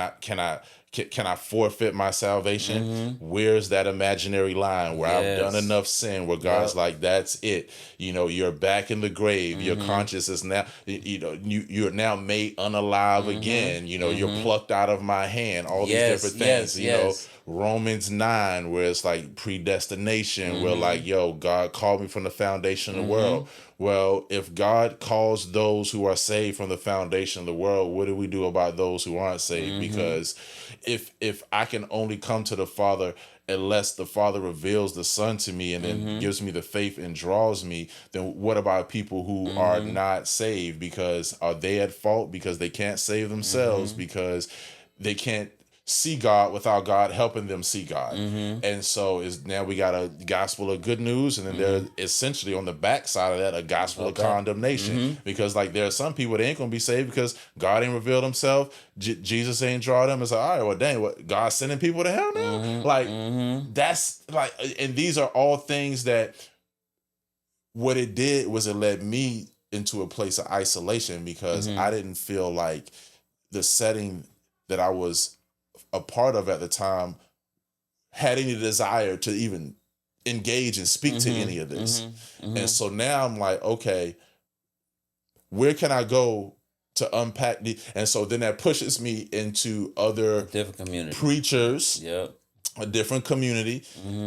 I forfeit my salvation? Where's that imaginary line where I've done enough sin where God's like, that's it. You know, you're back in the grave. Your conscience is now, you know, you're now made unalive again. You know, you're plucked out of my hand. All these different things. You know, Romans 9, where it's like predestination, where like, yo, God called me from the foundation of the world. Well, if God calls those who are saved from the foundation of the world, what do we do about those who aren't saved? Because if I can only come to the Father unless the Father reveals the Son to me and then gives me the faith and draws me, then what about people who are not saved? Because are they at fault because they can't save themselves, because they can't see God without God helping them see God? And so now we got a gospel of good news, and then there's essentially on the backside of that a gospel of condemnation, because like there are some people that ain't gonna be saved because God ain't revealed himself, Jesus ain't draw them. It's like, all right, well dang, what, God sending people to hell now? That's like, and these are all things that what it did was it led me into a place of isolation, because I didn't feel like the setting that I was a part of at the time had any desire to even engage and speak to any of this. And so now I'm like, okay, where can I go to unpack and so then that pushes me into other different community preachers, a different community,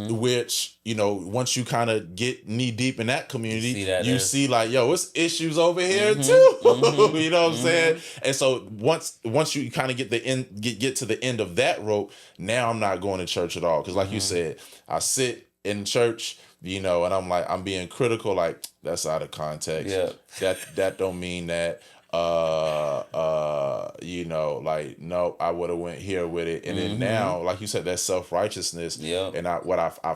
which, you know, once you kind of get knee deep in that community, you see like, yo, it's issues over here too. You know what I'm saying? And so once you kind of get to the end of that rope, now I'm not going to church at all. Because like you said, I sit in church, you know, and I'm like, I'm being critical, like that's out of context. That don't mean that. you know, like, no, I would have went here with it. And then now, like you said, that self-righteousness. Yep. And I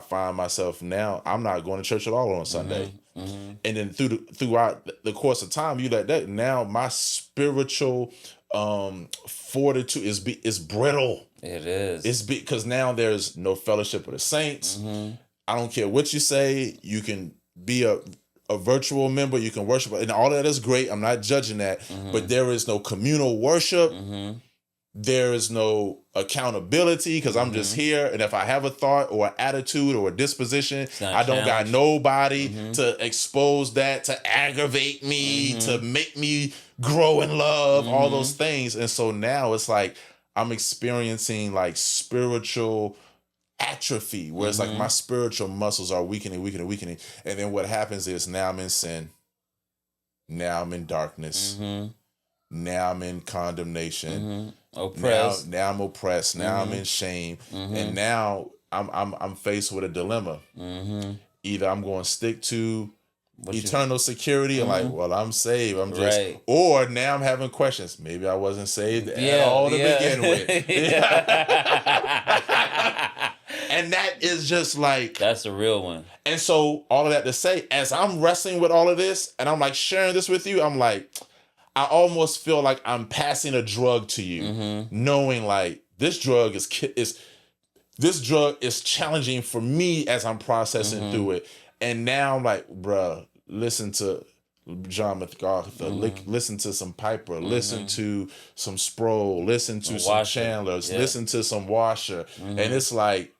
find myself now, I'm not going to church at all on Sunday. And then throughout the course of time, you let that, now my spiritual fortitude is brittle. It is. It's because now there's no fellowship with the saints. I don't care what you say. You can be a virtual member, you can worship, and all that is great. I'm not judging that, but there is no communal worship. There is no accountability because I'm just here, and if I have a thought or an attitude or a disposition, I don't got nobody to expose that, to aggravate me, to make me grow in love, all those things. And so now it's like I'm experiencing like spiritual atrophy, where it's like my spiritual muscles are weakening. And then what happens is now I'm in sin. Now I'm in darkness. Now I'm in condemnation. Oppressed. Now I'm oppressed. Now I'm in shame. And now I'm faced with a dilemma. Either I'm going to stick to eternal security and like, well, I'm saved. I'm just, or now I'm having questions. Maybe I wasn't saved at all to begin with. And that is just like, that's a real one. And so all of that to say, as I'm wrestling with all of this and I'm like sharing this with you, I'm like, I almost feel like I'm passing a drug to you, knowing like this drug is challenging for me as I'm processing through it. And now I'm like, bruh, listen to John MacArthur, listen to some Piper, listen to some Sproul, listen to some Chandlers, listen to some Washer. And it's like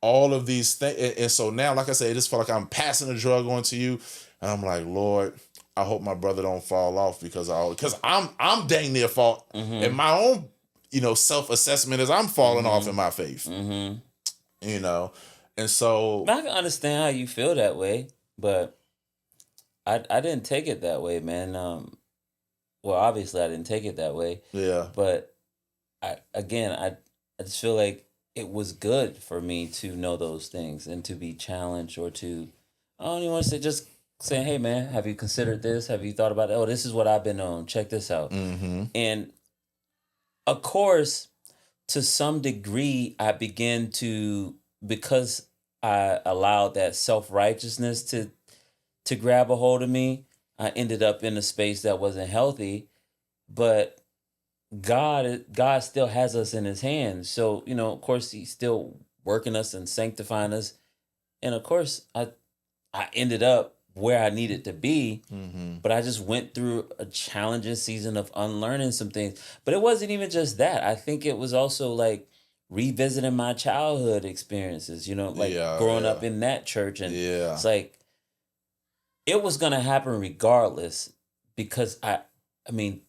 all of these things. And so now, like I said, it just felt like I'm passing a drug on to you. And I'm like, Lord, I hope my brother don't fall off because I'm dang near fault. And my own, self-assessment is I'm falling off in my faith. And so I can understand how you feel that way, but I didn't take it that way, man. Well, obviously I didn't take it that way. Yeah. But I just feel like it was good for me to know those things and to be challenged, or to, I don't even want to say, just saying, hey man, have you considered this? Have you thought about it? Oh, this is what I've been on. Check this out. And of course, to some degree, I began to, because I allowed that self-righteousness to grab a hold of me, I ended up in a space that wasn't healthy. But God still has us in his hands. So, of course, he's still working us and sanctifying us. And of course, I ended up where I needed to be, but I just went through a challenging season of unlearning some things. But it wasn't even just that. I think it was also like revisiting my childhood experiences, growing up in that church. And it's like, it was going to happen regardless, because I'm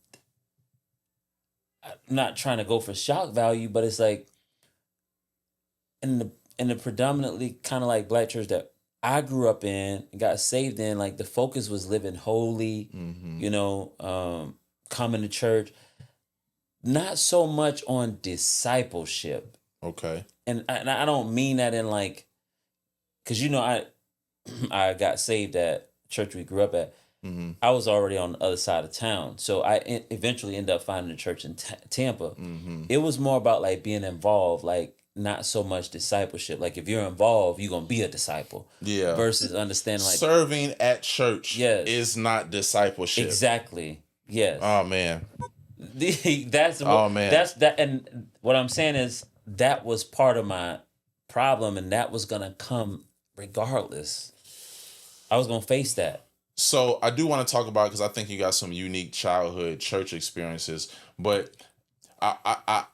not trying to go for shock value, but it's like in the predominantly kind of like black church that I grew up in and got saved in, like the focus was living holy, coming to church, not so much on discipleship. Okay. And I don't mean that in like, because I got saved at church we grew up at. I was already on the other side of town, so I eventually ended up finding a church in Tampa. It was more about like being involved, like not so much discipleship. Like if you're involved, you're gonna be a disciple. Yeah. Versus understanding like serving at church is not discipleship. Exactly. Yes. Oh man. That's that. And what I'm saying is that was part of my problem, and that was gonna come regardless. I was gonna face that. So I do want to talk about, because I think you got some unique childhood church experiences, but I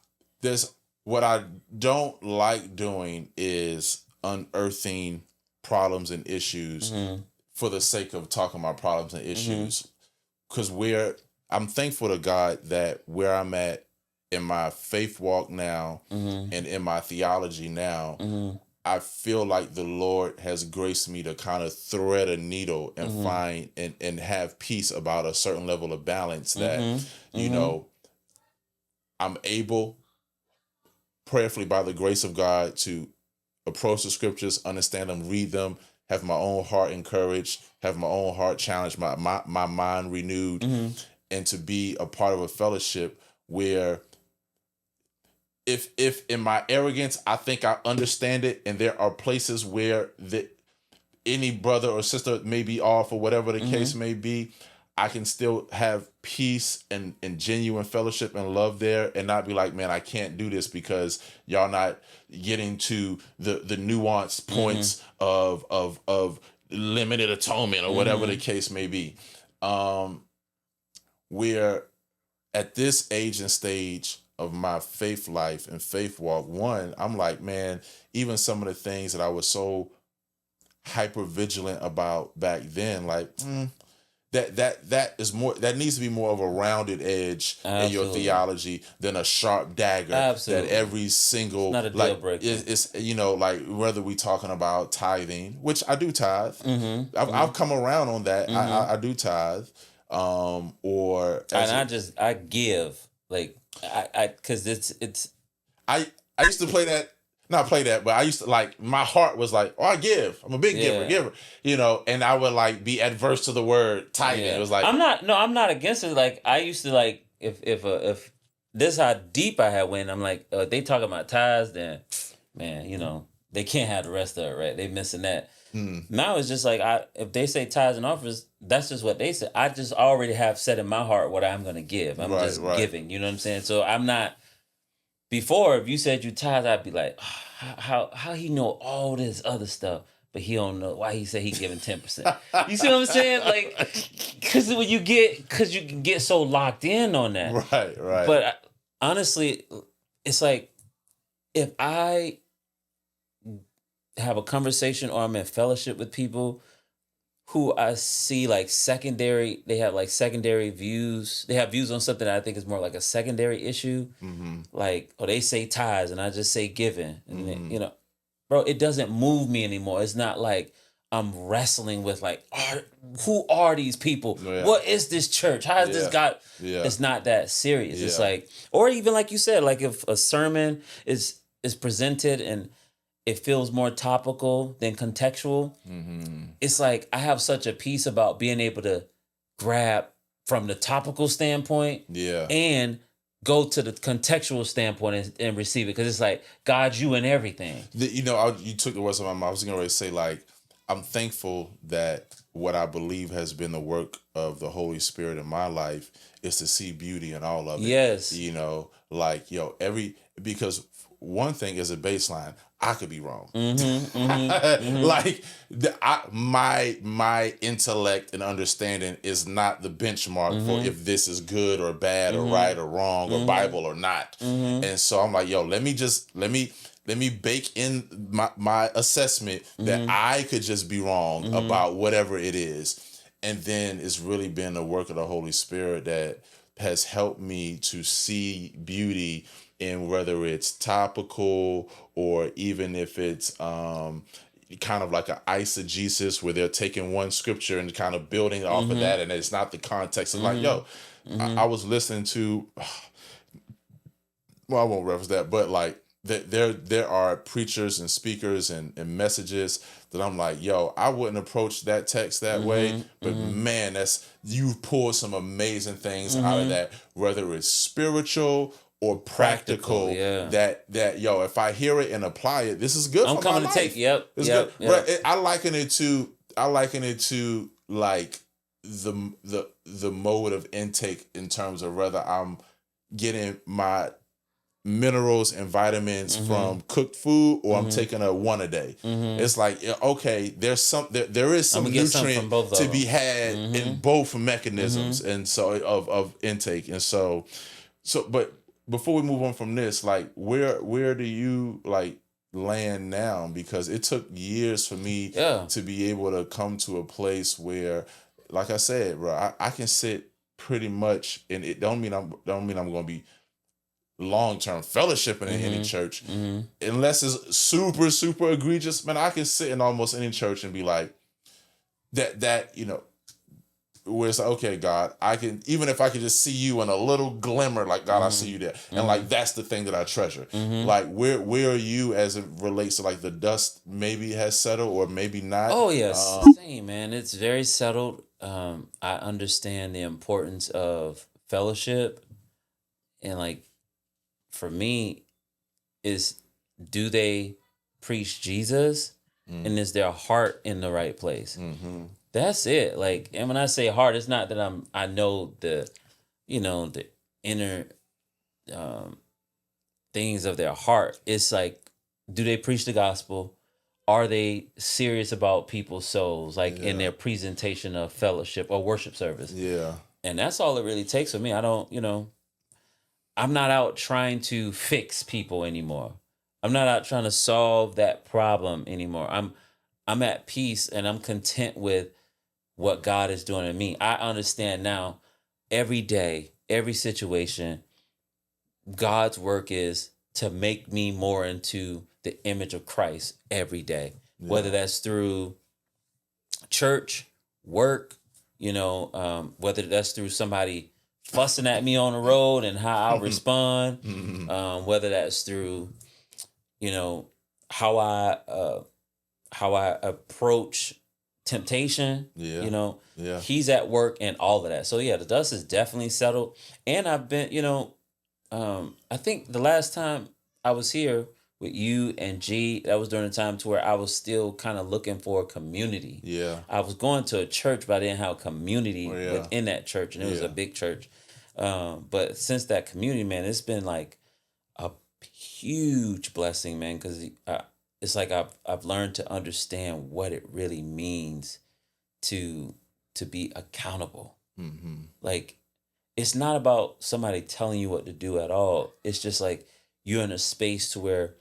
there's what I don't like doing is unearthing problems and issues for the sake of talking about problems and issues. Because I'm thankful to God that where I'm at in my faith walk now and in my theology now, I feel like the Lord has graced me to kind of thread a needle and find and have peace about a certain level of balance that, I'm able, prayerfully by the grace of God, to approach the scriptures, understand them, read them, have my own heart encouraged, have my own heart challenged, my mind renewed, and to be a part of a fellowship where if in my arrogance I think I understand it, and there are places where any brother or sister may be off or whatever the case may be, I can still have peace and genuine fellowship and love there, and not be like, man, I can't do this because y'all not getting to the nuanced points of limited atonement or whatever the case may be. We're at this age and stage of my faith life and faith walk. One, I'm like, man, even some of the things that I was so hyper vigilant about back then, like that is more, that needs to be more of a rounded edge in your theology than a sharp dagger that every single, not a deal breaker. It's like whether we talking about tithing, which I do tithe. I've come around on that. I do tithe, I give, like I because it's I used to play that. Not play that, but I used to, like, my heart was like, oh, I give. I'm a big giver, and I would like be adverse to the word tithing. It was like, I'm not against it. Like, I used to, like, if this is how deep I had went, I'm like, they talking about tithes, then man, they can't have the rest of it, right? They missing that. Now it's just like, if they say tithes and offers, that's just what they say. I just already have set in my heart what I'm gonna give. I'm just giving. You know what I'm saying? So I'm not. Before, if you said you tithe, I'd be like, how he know all this other stuff, but he don't know why he said he giving 10%. You see what I'm saying? Like, because you can get so locked in on that. Right. But honestly, it's like, if I have a conversation or I'm in fellowship with people who I see like they have like secondary views. They have views on something that I think is more like a secondary issue. Like, they say tithes and I just say giving. And then, bro, it doesn't move me anymore. It's not like I'm wrestling with like, who are these people? Yeah. What is this church? How has this got? Yeah. It's not that serious. Yeah. It's like, or even like you said, like if a sermon is presented and it feels more topical than contextual. It's like I have such a peace about being able to grab from the topical standpoint and go to the contextual standpoint and receive it. Because it's like, God, you in everything. You took the words out of my mouth. I was going to say, like, I'm thankful that what I believe has been the work of the Holy Spirit in my life is to see beauty in all of it. Yes. Because one thing is a baseline. I could be wrong. Like, my intellect and understanding is not the benchmark for if this is good or bad or right or wrong or Bible or not. And so I'm like, let me bake in my assessment that I could just be wrong about whatever it is. And then it's really been the work of the Holy Spirit that has helped me to see beauty in whether it's topical or even if it's kind of like an eisegesis where they're taking one scripture and kind of building off of that, and it's not the context. It's like, I was listening to, well, I won't reference that, but like there are preachers and speakers and messages that I'm like, I wouldn't approach that text that way, but man, you pulled some amazing things out of that, whether it's spiritual or practical, that if I hear it and apply it, this is good for my life. It's good. Right. I liken it to like the mode of intake in terms of whether I'm getting my minerals and vitamins from cooked food or I'm taking a one a day. It's like, okay, there is some nutrient to be had in both mechanisms and so of intake. And so but before we move on from this, like, where do you like land now? Because it took years for me to be able to come to a place where, like I said, bro, I can sit pretty much, and it don't mean I'm going to be long-term fellowshipping in any church, unless it's super, super egregious. Man, I can sit in almost any church and be like, that where it's like, okay, God, I can, even if I could just see you in a little glimmer, like, God, I see you there. And like, that's the thing that I treasure. Like, where are you as it relates to like the dust maybe has settled or maybe not? Oh, yes. Same, man. It's very settled. I understand the importance of fellowship And like, for me, is, do they preach Jesus, and is their heart in the right place? Mm-hmm. That's it. Like, and when I say heart, it's not that I know the, the inner things of their heart. It's like, do they preach the gospel? Are they serious about people's souls, like in their presentation of fellowship or worship service? Yeah. And that's all it really takes for me. I don't, I'm not out trying to fix people anymore. I'm not out trying to solve that problem anymore. I'm at peace and I'm content with what God is doing in me. I understand now, every day, every situation, God's work is to make me more into the image of Christ every day, whether that's through church, work, whether that's through somebody fussing at me on the road and how I'll respond, whether that's through, how I approach temptation. He's at work and all of that. So yeah, the dust is definitely settled. And I've been, I think the last time I was here with you and G, that was during the time to where I was still kind of looking for a community. Yeah. I was going to a church, but I didn't have a community within that church, and it was a big church. But since that community, man, it's been like a huge blessing, man, because it's like I've learned to understand what it really means to be accountable. Mm-hmm. Like, it's not about somebody telling you what to do at all. It's just like you're in a space to where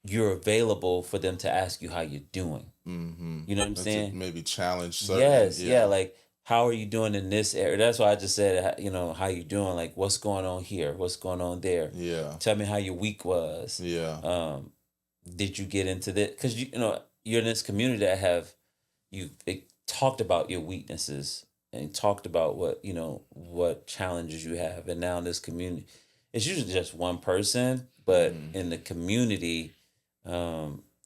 you're available for them to ask you how you're doing. Mm-hmm. You know what I'm saying? Maybe challenge certain. Yes, yeah. Like, how are you doing in this area? That's why I just said, how you doing? Like, what's going on here? What's going on there? Yeah. Tell me how your week was. Yeah. Did you get into this? Because you're in this community that you've talked about your weaknesses and talked about what challenges you have, and now in this community, it's usually just one person, but in the community,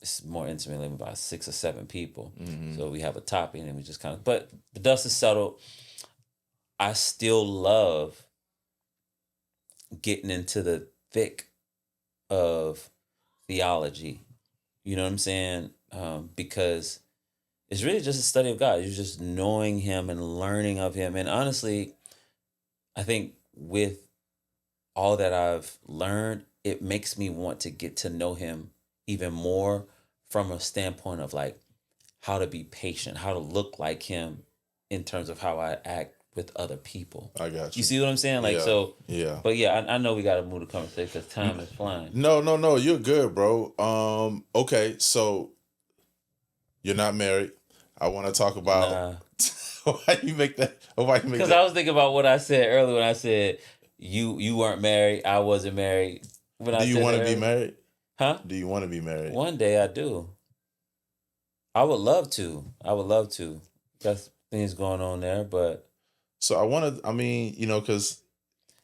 it's more intimate, like about 6 or 7 people. So we have a topic, and we just kind of. But the dust is settled. I still love getting into the thick of theology. You know what I'm saying? Because it's really just a study of God. You're just knowing Him and learning of Him. And honestly, I think with all that I've learned, it makes me want to get to know Him even more from a standpoint of like how to be patient, how to look like Him in terms of how I act with other people. I got you. You see what I'm saying? Like, so, yeah. But yeah, I know we got to move the conversation because time is flying. No, you're good, bro. Okay, so you're not married. I want to talk about why you make that. Because I was thinking about what I said earlier when I said you weren't married, I wasn't married. Do you want to be married? Huh? Do you want to be married? One day I do. I would love to. Got things going on there, but. So I want to. I mean, because.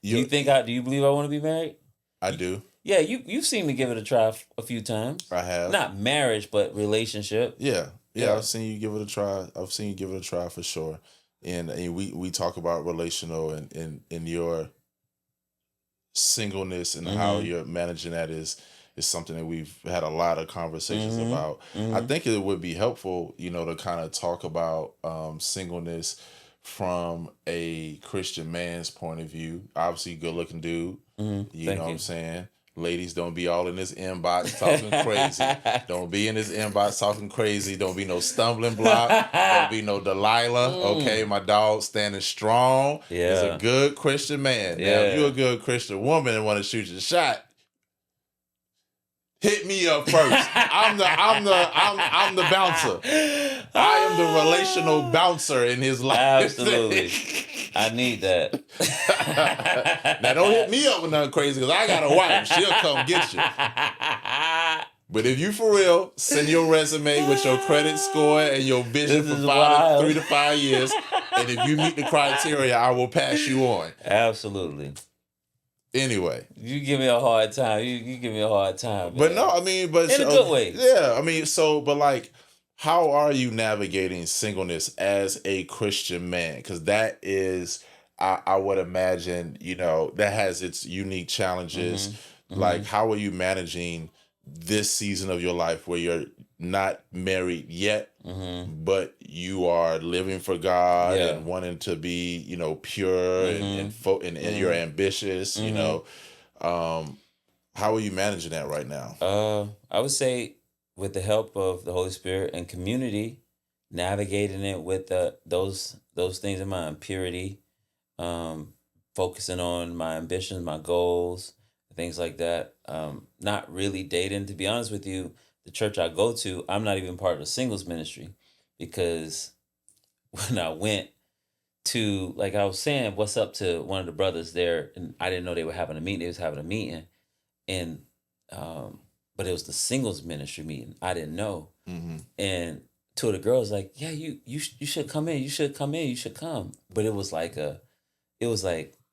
Do you believe I want to be married? I do. Yeah, you've seen me give it a try a few times. I have. Not marriage, but relationship. Yeah. I've seen you give it a try. For sure. And we talk about relational and your singleness and how you're managing that is something that we've had a lot of conversations about. I think it would be helpful, to kind of talk about singleness from a Christian man's point of view. Obviously, good looking dude. You know what I'm saying? Ladies, don't be all in this inbox talking crazy. Don't be in this inbox talking crazy. Don't be no stumbling block. Don't be no Delilah. Okay, my dog standing strong. Yeah. He's a good Christian man. Yeah. Now, if you're a good Christian woman and want to shoot your shot, hit me up first. I'm the bouncer. I am the relational bouncer in his life. Absolutely. I need that. Now don't hit me up with nothing crazy because I got a wife. She'll come get you. But if you for real, send your resume with your credit score and your vision for 3 to 5 years. And if you meet the criteria, I will pass you on. Absolutely. Anyway. You give me a hard time. You give me a hard time. Man. But no, I mean, but in a good way. Yeah, I mean, but like, how are you navigating singleness as a Christian man? Because that is I would imagine, that has its unique challenges. Like, how are you managing this season of your life where you're not married yet, but you are living for God and wanting to be, pure and you're ambitious, how are you managing that right now? I would say with the help of the Holy Spirit and community, navigating it with those things in mind, purity, focusing on my ambitions, my goals, things like that. Not really dating. To be honest with you, the church I go to, I'm not even part of the singles ministry, because when I went to, like I was saying, what's up to one of the brothers there, and I didn't know they were having a meeting. They was having a meeting, and but it was the singles ministry meeting. I didn't know, and two of the girls like, yeah, you should come in. You should come in. You should come. But it was like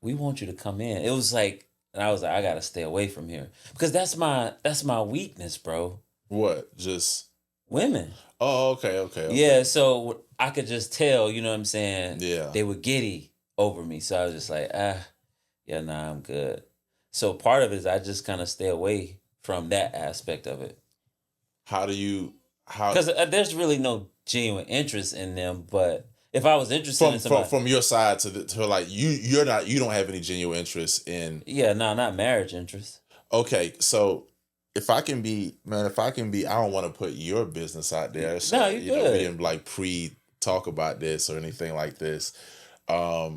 we want you to come in. It was like, and I was like, I gotta stay away from here, because that's my weakness, bro. What? Just women. Oh, okay. Yeah, so I could just tell, you know what I'm saying? Yeah. They were giddy over me. So I was just like, yeah, nah, I'm good. So part of it is I just kind of stay away from that aspect of it. Because there's really no genuine interest in them, but if I was interested in somebody, from your side to like you don't have any genuine interest in. Yeah, no, not marriage interest. Okay, so if I can be, I don't want to put your business out there. So, no, you good. We didn't like pre-talk about this or anything like this. A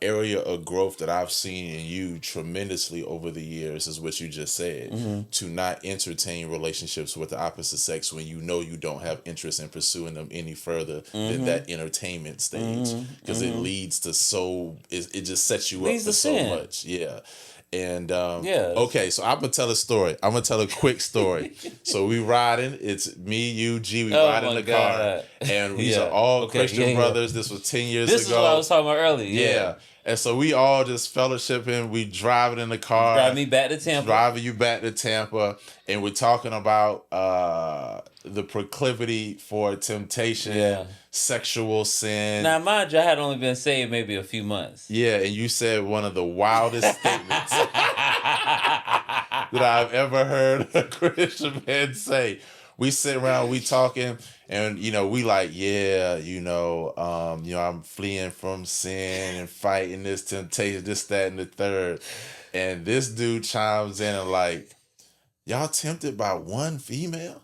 area of growth that I've seen in you tremendously over the years is what you just said, to not entertain relationships with the opposite sex when you know you don't have interest in pursuing them any further than that entertainment stage, because it leads to it just sets you up for so much. Yeah. And okay, so I'm gonna tell a story. I'm gonna tell a quick story. So we riding. It's me, you, G. We ride in the car, and these are all Christian brothers. This was 10 years ago. This is what I was talking about earlier. Yeah. And so we all just fellowshipping. We driving in the car. Driving me back to Tampa. Driving you back to Tampa, and we're talking about the proclivity for temptation, sexual sin. Now, mind you, I had only been saved maybe a few months. Yeah, and you said one of the wildest statements that I've ever heard a Christian man say. We sit around, we talking, and we like, I'm fleeing from sin and fighting this temptation, this, that, and the third. And this dude chimes in and like, y'all tempted by one female?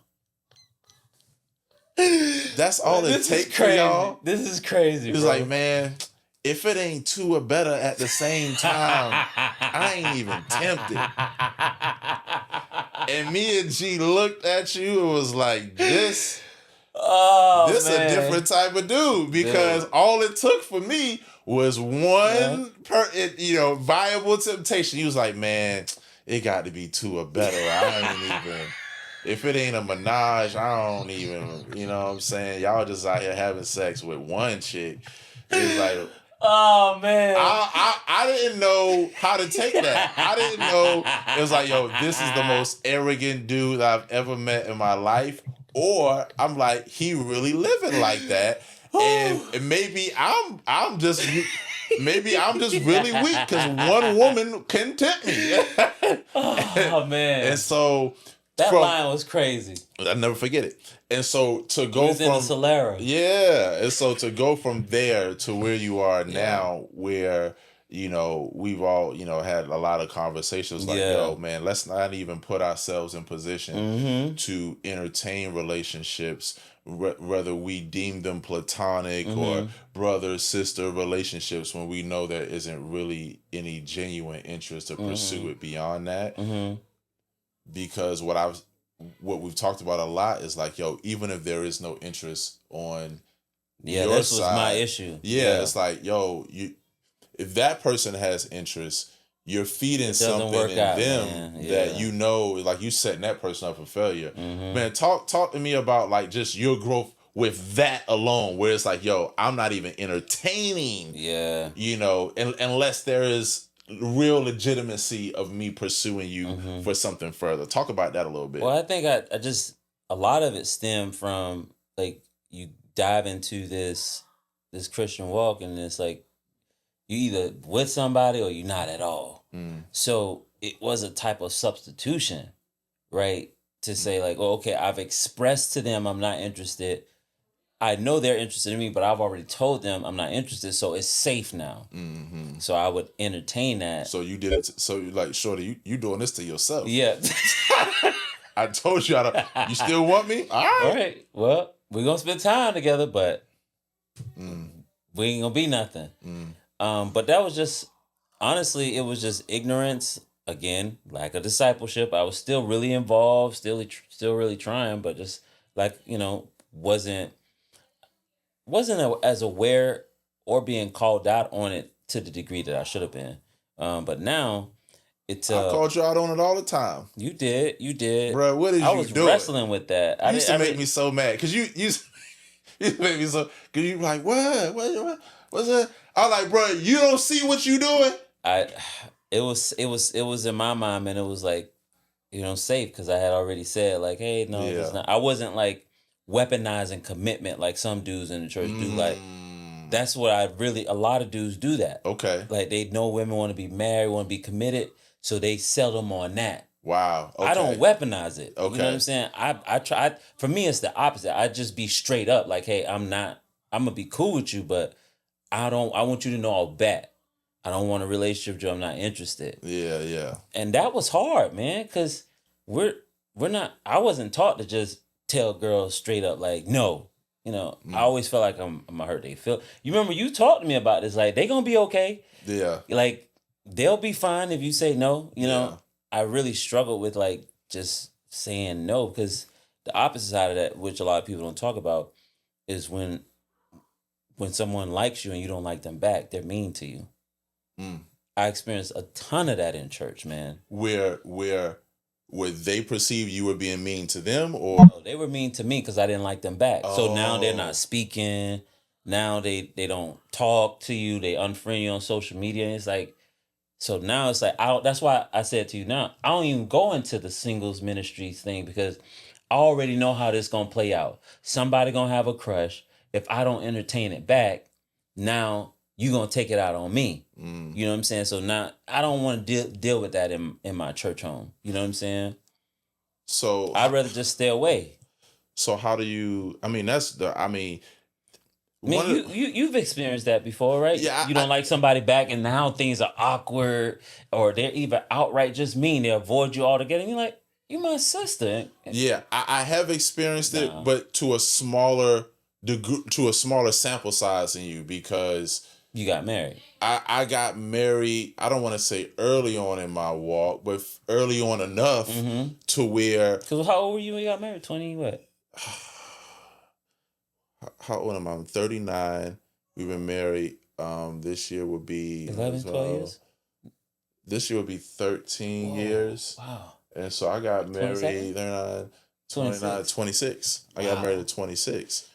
That's all it takes for y'all? This is crazy, He's like, man, if it ain't two or better at the same time, I ain't even tempted. And me and G looked at you and was like, this is a different type of dude, because all it took for me was one viable temptation. He was like, man, it got to be two or better. I ain't even, if it ain't a menage, I don't even, you know what I'm saying? Y'all just out here having sex with one chick. It's like, oh man, I didn't know how to take that. I didn't know. It was like, yo, this is the most arrogant dude I've ever met in my life. Or I'm like, he really living like that. And maybe I'm just really weak, because one woman can tempt me. Oh man. And so that line was crazy. I'll never forget it. And so to go from in the Solera. Yeah. And so to go from there to where you are now, where we've all, had a lot of conversations like, yo, man, let's not even put ourselves in position to entertain relationships, whether we deem them platonic or brother-sister relationships, when we know there isn't really any genuine interest to pursue it beyond that. Because what we've talked about a lot is like, yo, even if there is no interest on your this side, was my issue. It's like, yo, if that person has interest, you're feeding something in them that like you setting that person up for failure. Man, talk to me about like just your growth with that alone, where it's like, yo, I'm not even entertaining, unless there is real legitimacy of me pursuing you for something further. Talk about that a little bit. Well, I think I just, a lot of it stemmed from like, you dive into this Christian walk, and it's like, You either with somebody or you're not at all. So it was a type of substitution, right? To say like, oh, okay, I've expressed to them I'm not interested. I know they're interested in me, but I've already told them I'm not interested, so it's safe now. So I would entertain that. So you did it. So you like, shorty, you doing this to yourself? Yeah. I told you. You still want me? All All right. right. Well, we're gonna spend time together, but we ain't gonna be nothing. But that was just honestly, it was just ignorance. Again, lack of discipleship. I was still really involved, still really trying, but just like, wasn't as aware or being called out on it to the degree that I should have been. But now it's I called you out on it all the time. You did, Bro, what is I you was doing? wrestling with that. You used to make me so mad because you make me so, because you like, what's that? I was like, bro, you don't see what you doing. It was in my mind, man. It was like, safe, because I had already said like, hey, no, it's not. I wasn't like weaponizing commitment like some dudes in the church do. Like, that's what a lot of dudes do that. Okay. Like, they know women want to be married, want to be committed, so they sell them on that. Wow. Okay. I don't weaponize it. Okay. You know what I'm saying? I try. For me, it's the opposite. I just be straight up like, hey, I'm gonna be cool with you, but I want you to know I'll bet. I don't want a relationship with you. I'm not interested. Yeah. And that was hard, man, because we're not. I wasn't taught to just tell girls straight up like, no. I always felt like I'm gonna hurt their feel. You remember you talked to me about this, like, they gonna be okay. Yeah. Like, they'll be fine if you say no. Yeah. I really struggled with like just saying no, because the opposite side of that, which a lot of people don't talk about, is when someone likes you and you don't like them back, they're mean to you. I experienced a ton of that in church, man. Where would they perceive you were being mean to them, or No, they were mean to me because I didn't like them back. So now they're not speaking. Now they don't talk to you. They unfriend you on social media. And it's like, so now it's like, that's why I said to you now, I don't even go into the singles ministries thing, because I already know how this gonna play out. Somebody gonna have a crush. If I don't entertain it back, now you gonna take it out on me. You know what I'm saying? So now I don't want to deal with that in my church home. You know what I'm saying? So I'd rather just stay away. So how do you? I mean, you've experienced that before, right? Yeah, you don't like somebody back, and now things are awkward, or they're even outright just mean. They avoid you altogether. And you're like, you my sister. Yeah, I have experienced it, but to a smaller degree, to a smaller sample size than you, because you got married. I got married. I don't want to say early on in my walk, but early on enough to where. Because how old were you when you got married? 20 what? How old am I? I'm 39. We've been married. This year will be 11, 12 years. This year will be 13 years. Wow. And so I got married 26. I got married at 26.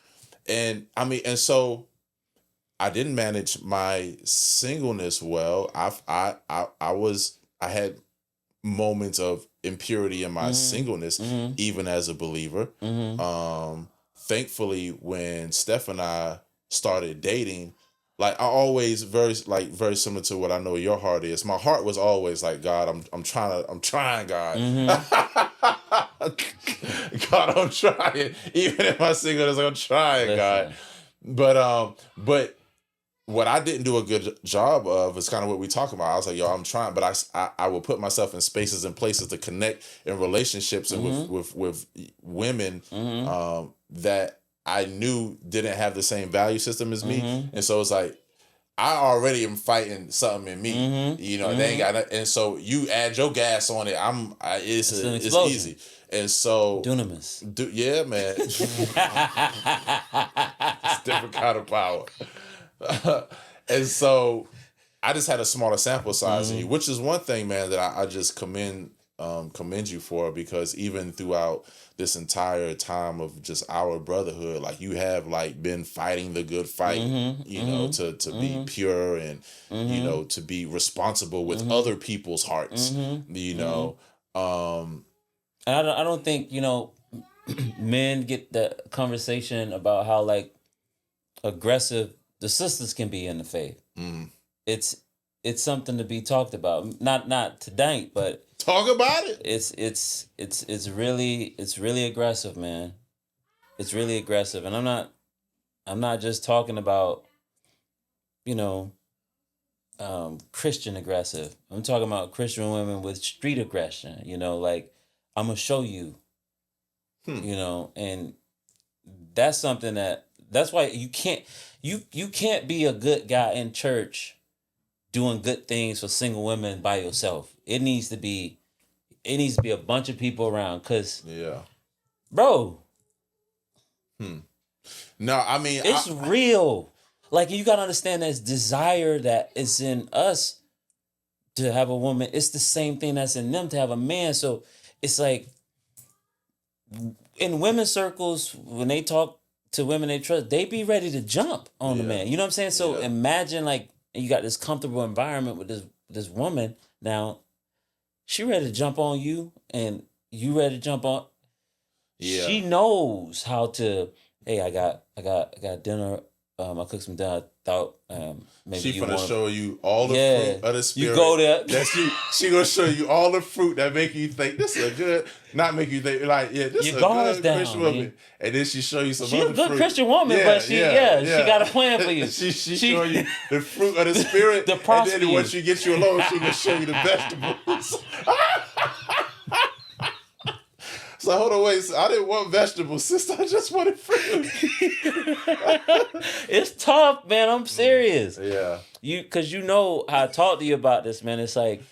And I mean, and so I didn't manage my singleness well. I had moments of impurity in my singleness, even as a believer. Thankfully, when Steph and I started dating, like I always very similar to what I know your heart is. My heart was always like, God, I'm trying, God. God, I'm trying. Even in my singleness, I'm trying, God. But what I didn't do a good job of is kind of what we talk about. I was like, yo, I'm trying, but I will put myself in spaces and places to connect in relationships and with women that I knew didn't have the same value system as me. And so it's like, I already am fighting something in me, they ain't got nothing. And so you add your gas on it. It's easy. And so Dunamis. Yeah, man. It's a different kind of power. And so I just had a smaller sample size than you, which is one thing, man, that I just commend you for, because even throughout this entire time of just our brotherhood, like you have like been fighting the good fight, to be pure and to be responsible with other people's hearts, And I don't think men get the conversation about how like aggressive the sisters can be in the faith. it's something to be talked about. Not tonight, but talk about it. It's really aggressive, man. It's really aggressive, and I'm not just talking about, you know, Christian aggressive. I'm talking about Christian women with street aggression. You know, like, I'm gonna show you. You know, and that's something that's why you can't be a good guy in church doing good things for single women by yourself. It needs to be a bunch of people around, cause bro. No, I mean, it's real. Like, you gotta understand, there's desire that is in us to have a woman. It's the same thing that's in them to have a man. So it's like, in women's circles, when they talk to women they trust, they be ready to jump on the man. You know what I'm saying? So imagine, like, you got this comfortable environment with this woman. Now, she ready to jump on you, and you ready to jump on. Yeah. She knows how to. Hey, I got dinner. I cooked some dinner. I thought maybe she gonna show you all the fruit of the spirit. You go there. She gonna show you all the fruit that make you think this is a good. Not make you think like this is a good Christian woman, and then she show you some. She's a good Christian woman, but she got a plan for you. she show you the fruit of the spirit, the and then when she gets you alone, she gonna show you the vegetables. So hold on, wait. So I didn't want vegetables, sister. I just wanted fruit. It's tough, man. I'm serious. Yeah. Because you know how I talked to you about this, man. It's like,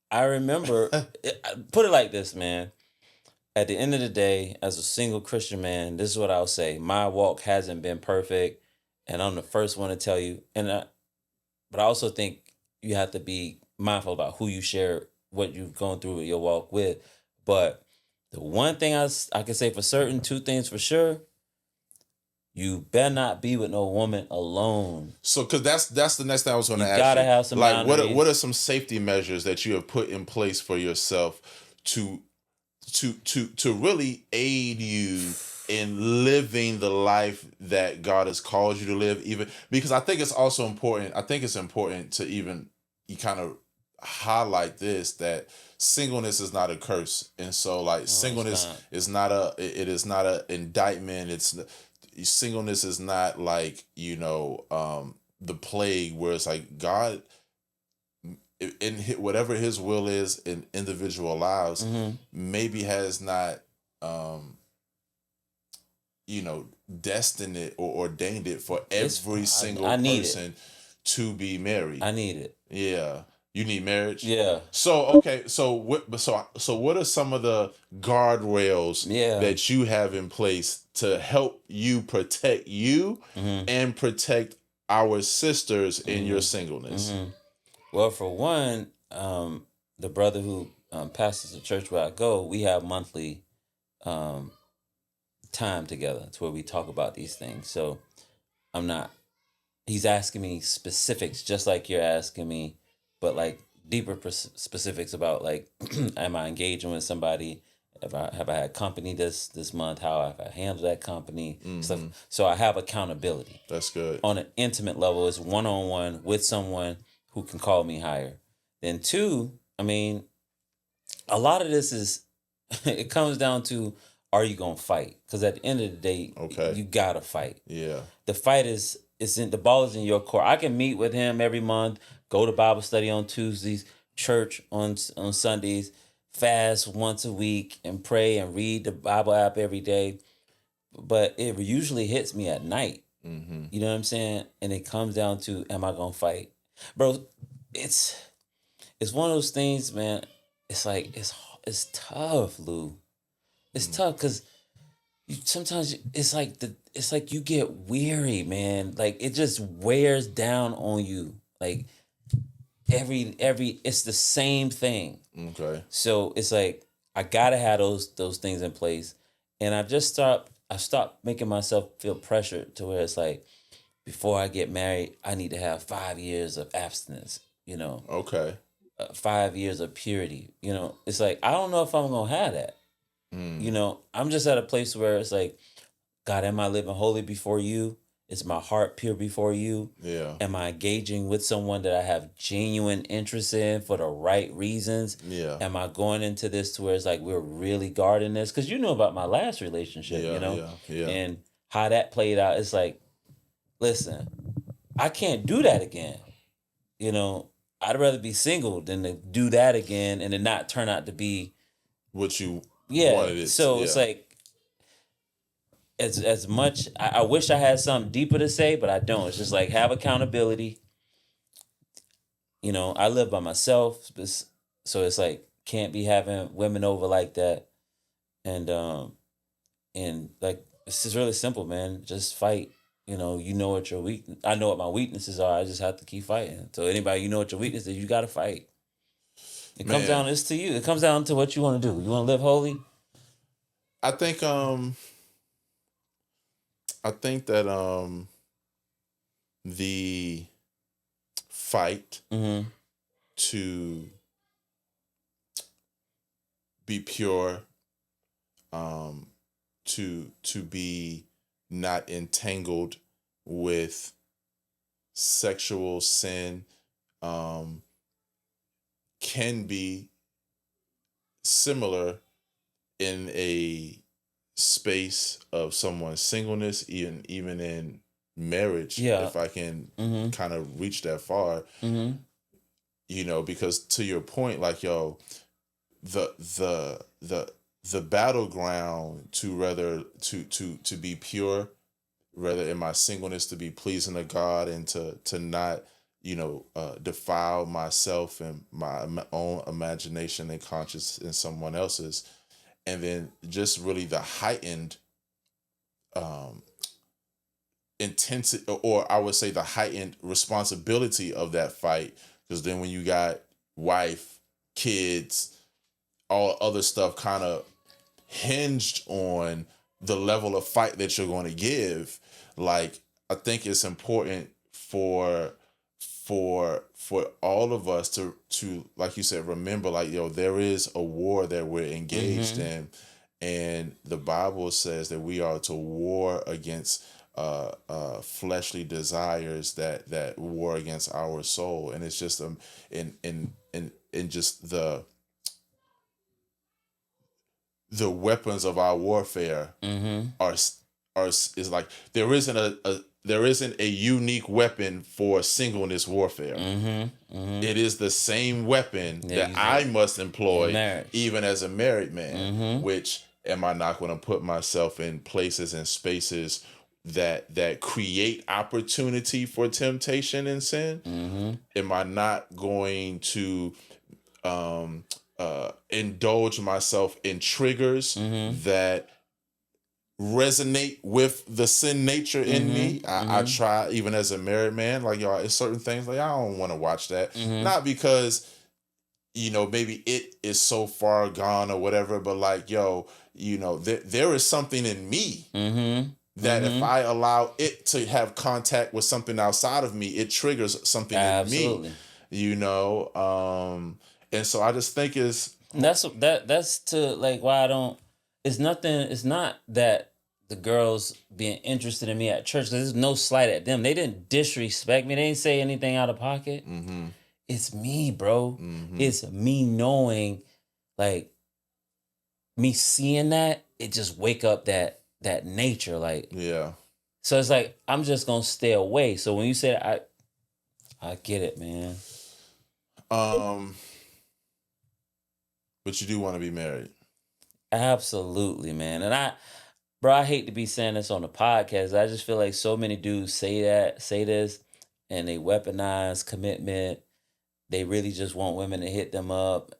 I remember, put it like this, man. At the end of the day, as a single Christian man, this is what I'll say. My walk hasn't been perfect, and I'm the first one to tell you. But I also think you have to be mindful about who you share what you've gone through with your walk with. But the one thing I can say for certain, two things for sure, you better not be with no woman alone. So, because that's the next thing I was going to ask you. You gotta have some boundaries. What are some safety measures that you have put in place for yourself to really aid you in living the life that God has called you to live? Even because I think it's also important. I think it's important to even you kind of highlight this, that singleness is not a curse, and so like singleness is not a indictment. Singleness is not like the plague where it's like God in whatever His will is in individual lives maybe has not destined it or ordained it for every single person to be married. I need it. Yeah. You need marriage? Yeah. So okay, so what are some of the guardrails that you have in place to help you protect you and protect our sisters in your singleness? Well, for one, the brother who pastors the church where I go, we have monthly time together to where we talk about these things. So he's asking me specifics just like you're asking me, but like deeper specifics about like, am I engaging with somebody? Have I had company this month? How have I handled that company? Stuff. So I have accountability. That's good. On an intimate level, it's one-on-one with someone who can call me higher. Then two, I mean, a lot of this is, it comes down to, are you gonna fight? Because at the end of the day, you gotta fight. Yeah. The fight the ball is in your court. I can meet with him every month, go to Bible study on Tuesdays, church on Sundays, fast once a week, and pray and read the Bible app every day. But it usually hits me at night. You know what I'm saying? And it comes down to, am I gonna fight? Bro, it's one of those things, man. It's like, it's tough, Lou. It's tough because sometimes it's like you get weary, man. Like, it just wears down on you. Like every it's the same thing. Okay. So it's like I gotta have those things in place, and I've stopped making myself feel pressure to where it's like, before I get married, I need to have 5 years of abstinence. Okay. 5 years of purity. It's like, I don't know if I'm gonna have that. I'm just at a place where it's like, God, am I living holy before you? Is my heart pure before you? Yeah. Am I engaging with someone that I have genuine interest in for the right reasons? Yeah. Am I going into this to where it's like we're really guarding this? Because you know about my last relationship, Yeah. and how that played out. It's like, listen, I can't do that again. I'd rather be single than to do that again and it not turn out to be what you yeah. wanted it. So it's like as much I wish I had something deeper to say, but I don't. It's just like have accountability. I live by myself, so it's like can't be having women over like that. And like it's just really simple, man. Just fight. You know what your I know what my weaknesses are. I just have to keep fighting. So anybody, what your weakness is, you got to fight. It comes down. It's to you. It comes down to what you want to do. You want to live holy. I think that the fight to be pure, to be not entangled with sexual sin, can be similar in a space of someone's singleness, even in marriage. Yeah. If I can kind of reach that far, because to your point, like the battleground to be pure, rather in my singleness to be pleasing to God and to not defile myself and my own imagination and conscience in someone else's, and then just really the heightened intensity, or I would say the heightened responsibility of that fight, because then when you got wife, kids, all other stuff kind of hinged on the level of fight that you're going to give. Like, I think it's important for all of us to like you said, remember, like, there is a war that we're engaged in, and the Bible says that we are to war against fleshly desires that war against our soul. And it's just in just the weapons of our warfare are is like there isn't a unique weapon for singleness warfare. It is the same weapon that I must employ even as a married man. Which, am I not going to put myself in places and spaces that create opportunity for temptation and sin? Am I not going to indulge myself in triggers that resonate with the sin nature in me? I try, even as a married man, like, it's certain things like I don't want to watch that. Not because maybe it is so far gone or whatever, but like, there is something in me that if I allow it to have contact with something outside of me, it triggers something in me. And so I just think that's to like why I don't. It's nothing. It's not that the girls being interested in me at church. There's no slight at them. They didn't disrespect me. They didn't say anything out of pocket. It's me, bro. It's me knowing, like, me seeing that. It just wake up that nature, like. Yeah. So it's like I'm just gonna stay away. So when you say that, I get it, man. But you do want to be married. Absolutely, man. And I hate to be saying this on the podcast. I just feel like so many dudes say this, and they weaponize commitment. They really just want women to hit them up.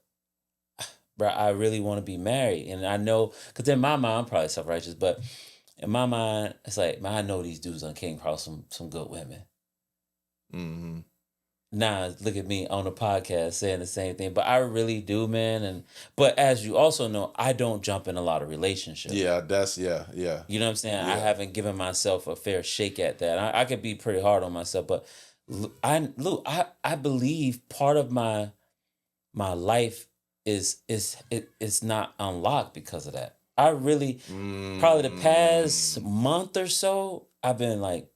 Bro, I really want to be married. And I know, because in my mind, I'm probably self-righteous, but in my mind, it's like, man, I know these dudes came across some good women. Now look at me on the podcast saying the same thing, but I really do, man. But as you also know, I don't jump in a lot of relationships. Yeah, yeah. You know what I'm saying? Yeah. I haven't given myself a fair shake at that. I could be pretty hard on myself, but I believe part of my life is not unlocked because of that. I really probably the past month or so, I've been like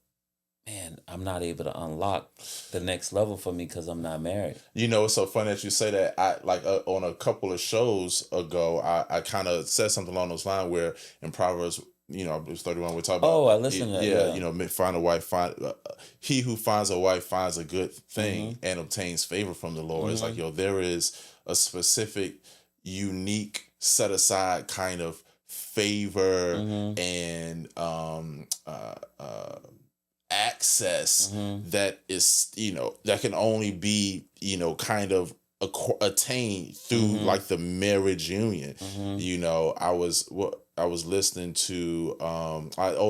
man, I'm not able to unlock the next level for me because I'm not married. You know, it's so funny that you say that. I like on a couple of shows ago, I kind of said something along those lines where in Proverbs, you know, it's 31. We're talking about. Oh, I listened to that. Yeah. You know, find a wife. He who finds a wife finds a good thing and obtains favor from the Lord. It's like, yo, there is a specific, unique, set aside kind of favor and access that is, you know, that can only be, you know, kind of attained through like the marriage union. You know, I was listening to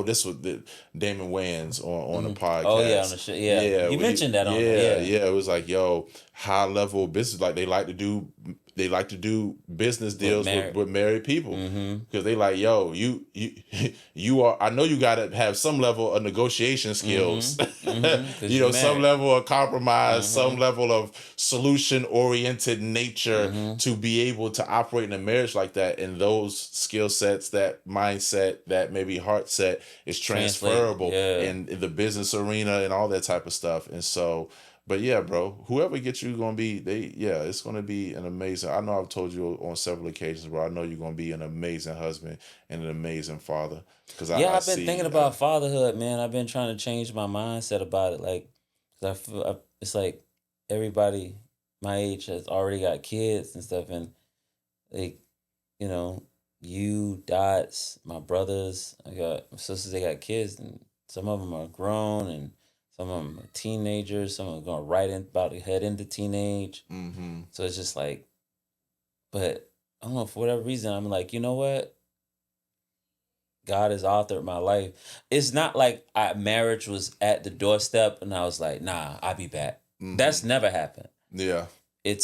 this was the Damon Wayans on the podcast. Oh yeah, on the show. Yeah. You mentioned that on there. Yeah. It was like, yo, high level business, like they like to do business deals with married people because they like, yo, you are, I know you got to have some level of negotiation skills, you know, some level of compromise, some level of solution oriented nature to be able to operate in a marriage like that. And those skill sets, that mindset, that maybe heart set is transferable in the business arena and all that type of stuff. And so, but yeah, bro, whoever gets you gonna be, it's gonna be an amazing. I know I've told you on several occasions, bro. I know you're gonna be an amazing husband and an amazing father. Because I've been thinking about fatherhood, man. I've been trying to change my mindset about it, like, 'cause I feel it's like everybody my age has already got kids and stuff, and like, you know, you, Dots, my brothers, I got my sisters. They got kids, and some of them are grown, and some of them are teenagers. Some of them are about to head into teenage. So it's just like, but I don't know, for whatever reason, I'm like, you know what? God has authored my life. It's not like marriage was at the doorstep and I was like, nah, I'll be back. That's never happened. Yeah. I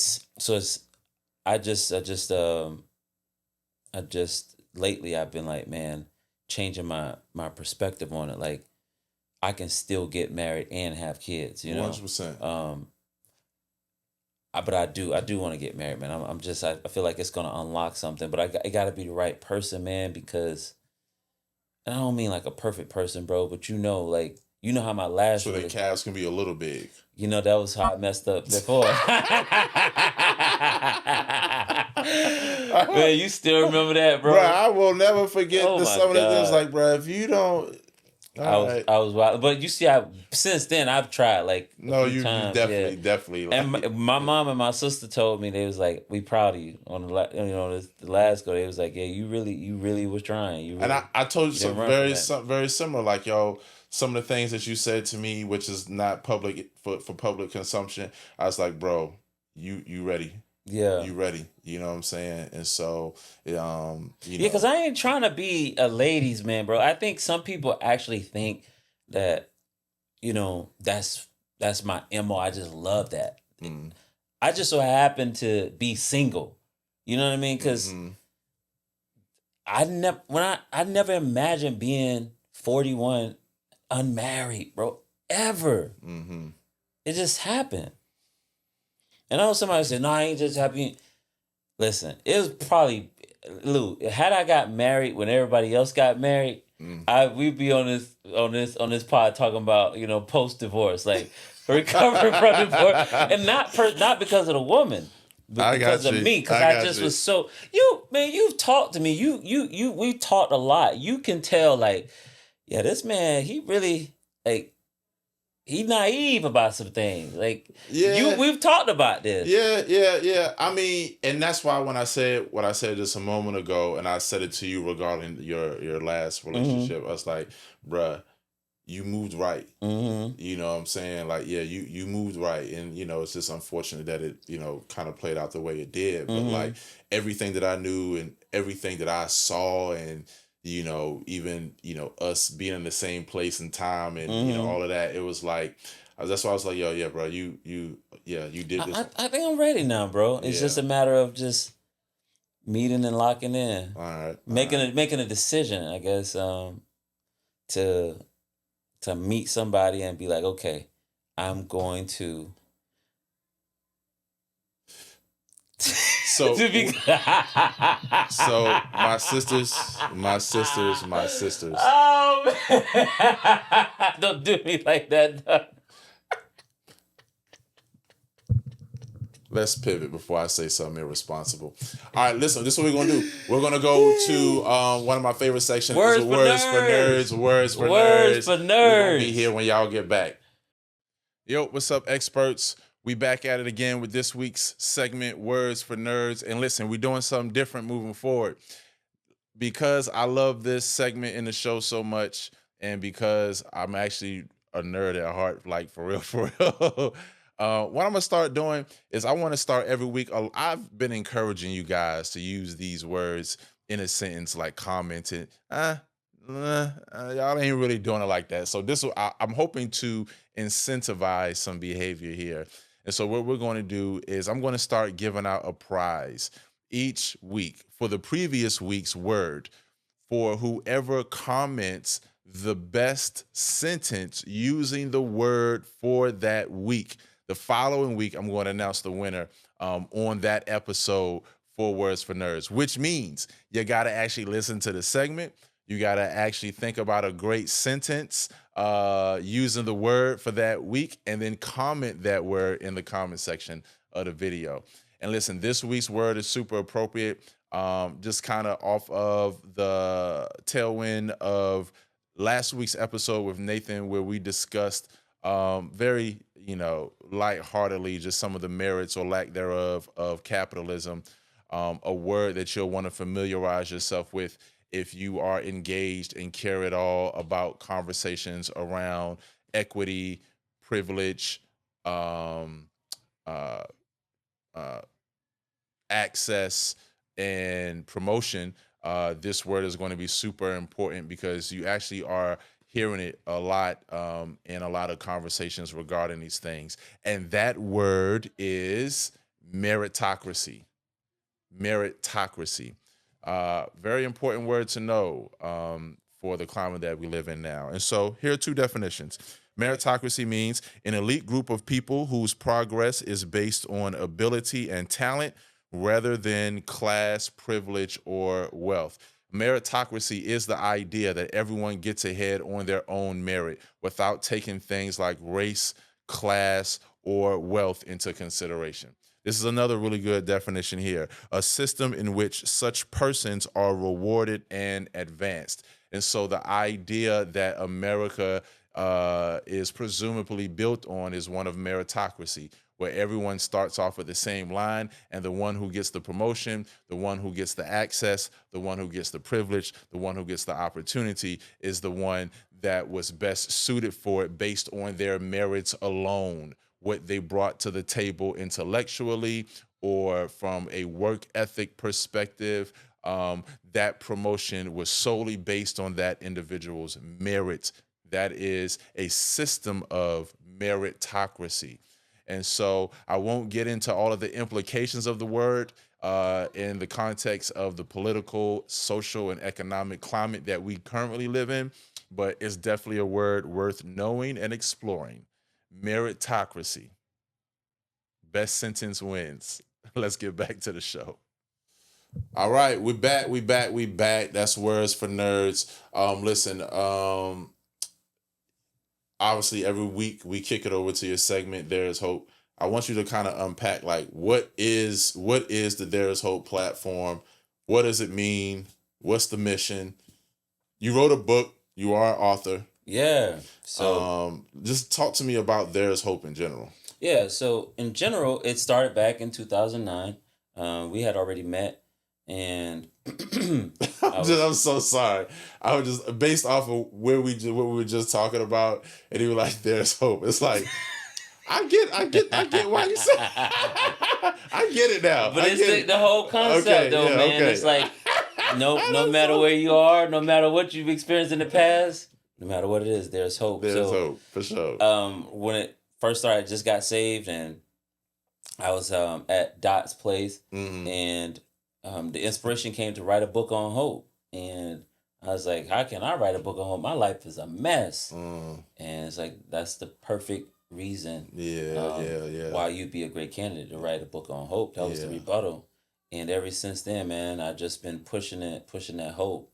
just lately I've been like, man, changing my perspective on it. Like, I can still get married and have kids, you know. 100%. But I do want to get married, man. I feel like it's gonna unlock something, but it got to be the right person, man. Because, and I don't mean like a perfect person, bro. But you know how my last. So the calves can be a little big. You know, that was how I messed up before. Man, you still remember that, bro? Bro, I will never forget some of the things. Like, bro, if you don't. I was wild. But you see, since then I've tried like a few times, definitely. And my mom and my sister told me, they was like, "We proud of you." On the last go, they was like, "Yeah, you really was trying." And I told you something very similar. Like, yo, some of the things that you said to me, which is not public for public consumption, I was like, bro, you ready? Yeah, you ready? You know what I'm saying? And so, because I ain't trying to be a ladies' man, bro. I think some people actually think that, you know, that's my MO. I just love that. I just so happen to be single. You know what I mean? Because I never imagined being 41 unmarried, bro. Ever. It just happened. And I know somebody said, "No, I ain't just happy." Listen, it was probably, Lou, had I got married when everybody else got married, we'd be on this pod talking about, you know, post divorce, like recovering from divorce, and not because of the woman, but because of me, because I just was so you've talked to me, we talked a lot. You can tell, like, yeah, this man, he really, like, he naive about some things. Like, we've talked about this. Yeah. I mean, and that's why when I said what I said just a moment ago, and I said it to you regarding your last relationship, I was like, bruh, you moved right. You know what I'm saying? Like, yeah, you moved right. And, you know, it's just unfortunate that it, you know, kind of played out the way it did. But like everything that I knew and everything that I saw, and, you know, even, you know, us being in the same place and time, and, you know, all of that, it was like, that's why I was like, yo, yeah, bro, you did this. I think I'm ready now, bro. It's just a matter of just meeting and locking in. All right. Making a decision, I guess, to meet somebody and be like, okay, I'm going to. So, so my sisters. Oh man. Don't do me like that. Doug. Let's pivot before I say something irresponsible. All right, listen, this is what we're going to do. We're going to go to one of my favorite sections. Words for nerds. Words for nerds. for We're going to be nerds. here when y'all get back. Yo, what's up, experts? We back at it again with this week's segment, Words for Nerds. And listen, we're doing something different moving forward. Because I love this segment in the show so much, and because I'm actually a nerd at heart, like for real. What I'm gonna start doing is I want to start every week. I've been encouraging you guys to use these words in a sentence, like commenting. Y'all ain't really doing it like that. So I'm hoping to incentivize some behavior here. And so what we're going to do is I'm going to start giving out a prize each week for the previous week's word for whoever comments the best sentence using the word for that week. The following week, I'm going to announce the winner on that episode for Words for Nerds, which means you got to actually listen to the segment. You got to actually think about a great sentence using the word for that week, and then comment that word in the comment section of the video. And listen, this week's word is super appropriate, just kind of off of the tailwind of last week's episode with Nathan, where we discussed very, lightheartedly just some of the merits or lack thereof of capitalism, a word that you'll want to familiarize yourself with if you are engaged and care at all about conversations around equity, privilege, access, and promotion. This word is going to be super important because you actually are hearing it a lot in a lot of conversations regarding these things. And that word is meritocracy. Meritocracy. Very important word to know for the climate that we live in now. And so here are two definitions. Meritocracy means an elite group of people whose progress is based on ability and talent rather than class, privilege, or wealth. Meritocracy is the idea that everyone gets ahead on their own merit without taking things like race, class, or wealth into consideration. This is another really good definition here. A system in which such persons are rewarded and advanced. And so the idea that America is presumably built on is one of meritocracy, where everyone starts off with the same line, and the one who gets the promotion, the one who gets the access, the one who gets the privilege, the one who gets the opportunity is the one that was best suited for it based on their merits alone, what they brought to the table intellectually or from a work ethic perspective. That promotion was solely based on that individual's merit. That is a system of meritocracy. And so I won't get into all of the implications of the word in the context of the political, social, and economic climate that we currently live in, but it's definitely a word worth knowing and exploring. Meritocracy. Best sentence wins. Let's get back to the show. All right, we back. That's Words for Nerds. Listen, obviously every week we kick it over to your segment, There Is Hope. I want you to kind of unpack, like, what is the There Is Hope platform? What does it mean? What's the mission? You wrote a book. You are an author. Yeah. So just talk to me about There Is Hope in general. Yeah. So in general, it started back in 2009. We had already met, and I'm so sorry. I was just based off of what we were just talking about, and he was like, "There's hope." It's like, I get why you say. I get it now. But it's the whole concept, though, man. Okay. It's like no matter where you are, no matter what you've experienced in the past, no matter what it is, there's hope. There's hope for sure. When it first started, I just got saved, and I was at Dot's place, and the inspiration came to write a book on hope. And I was like, how can I write a book on hope? My life is a mess. And it's like, that's the perfect reason why you'd be a great candidate to write a book on hope. That was the rebuttal. And ever since then, man, I just been pushing that hope,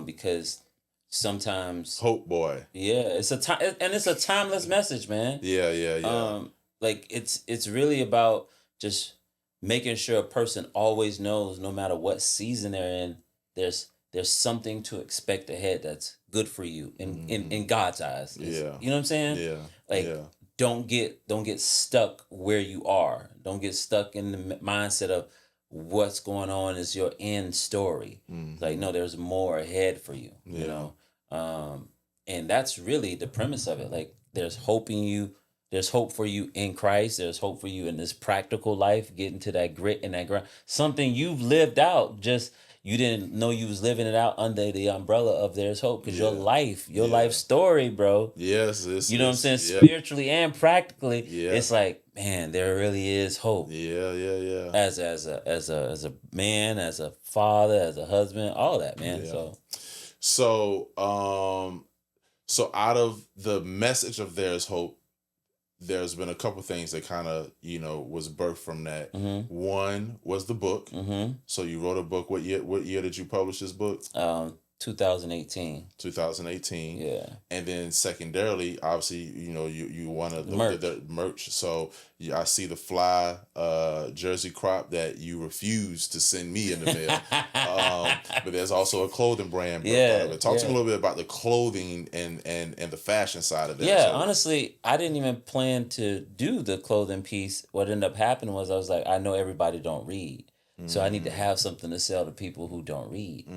because sometimes, Hope boy. yeah, it's a time, and it's a timeless message, man. Yeah. Like it's really about just making sure a person always knows, no matter what season they're in, there's something to expect ahead that's good for you in God's eyes. Yeah. You know what I'm saying? Yeah. Like, Yeah. don't get stuck where you are. Don't get stuck in the mindset of what's going on is your end story. Like, no, there's more ahead for you. You Yeah. know, and that's really the premise of it. Like, there's hope in you. There's hope for you in Christ. There's hope for you in this practical life, getting to that grit and that grind. Something you've lived out, just you didn't know you was living it out under the umbrella of there's hope, because your life story, bro. Yes, You know what I'm saying? yeah. Spiritually and practically, Yeah. it's like, man, there really is hope. Yeah. As a man, as a father, as a husband, all that, man. Yeah. So So out of the message of there's hope, there's been a couple things that kind of, was birthed from that. One was the book. So you wrote a book. What year did you publish this book? 2018. 2018. Yeah. And then secondarily, obviously, you wanted the merch. So I see the fly jersey crop that you refused to send me in the mail. But there's also a clothing brand. Talk to me a little bit about the clothing and the fashion side of that. Yeah, honestly, I didn't even plan to do the clothing piece. What ended up happening was, I was like, I know everybody don't read. So I need to have something to sell to people who don't read.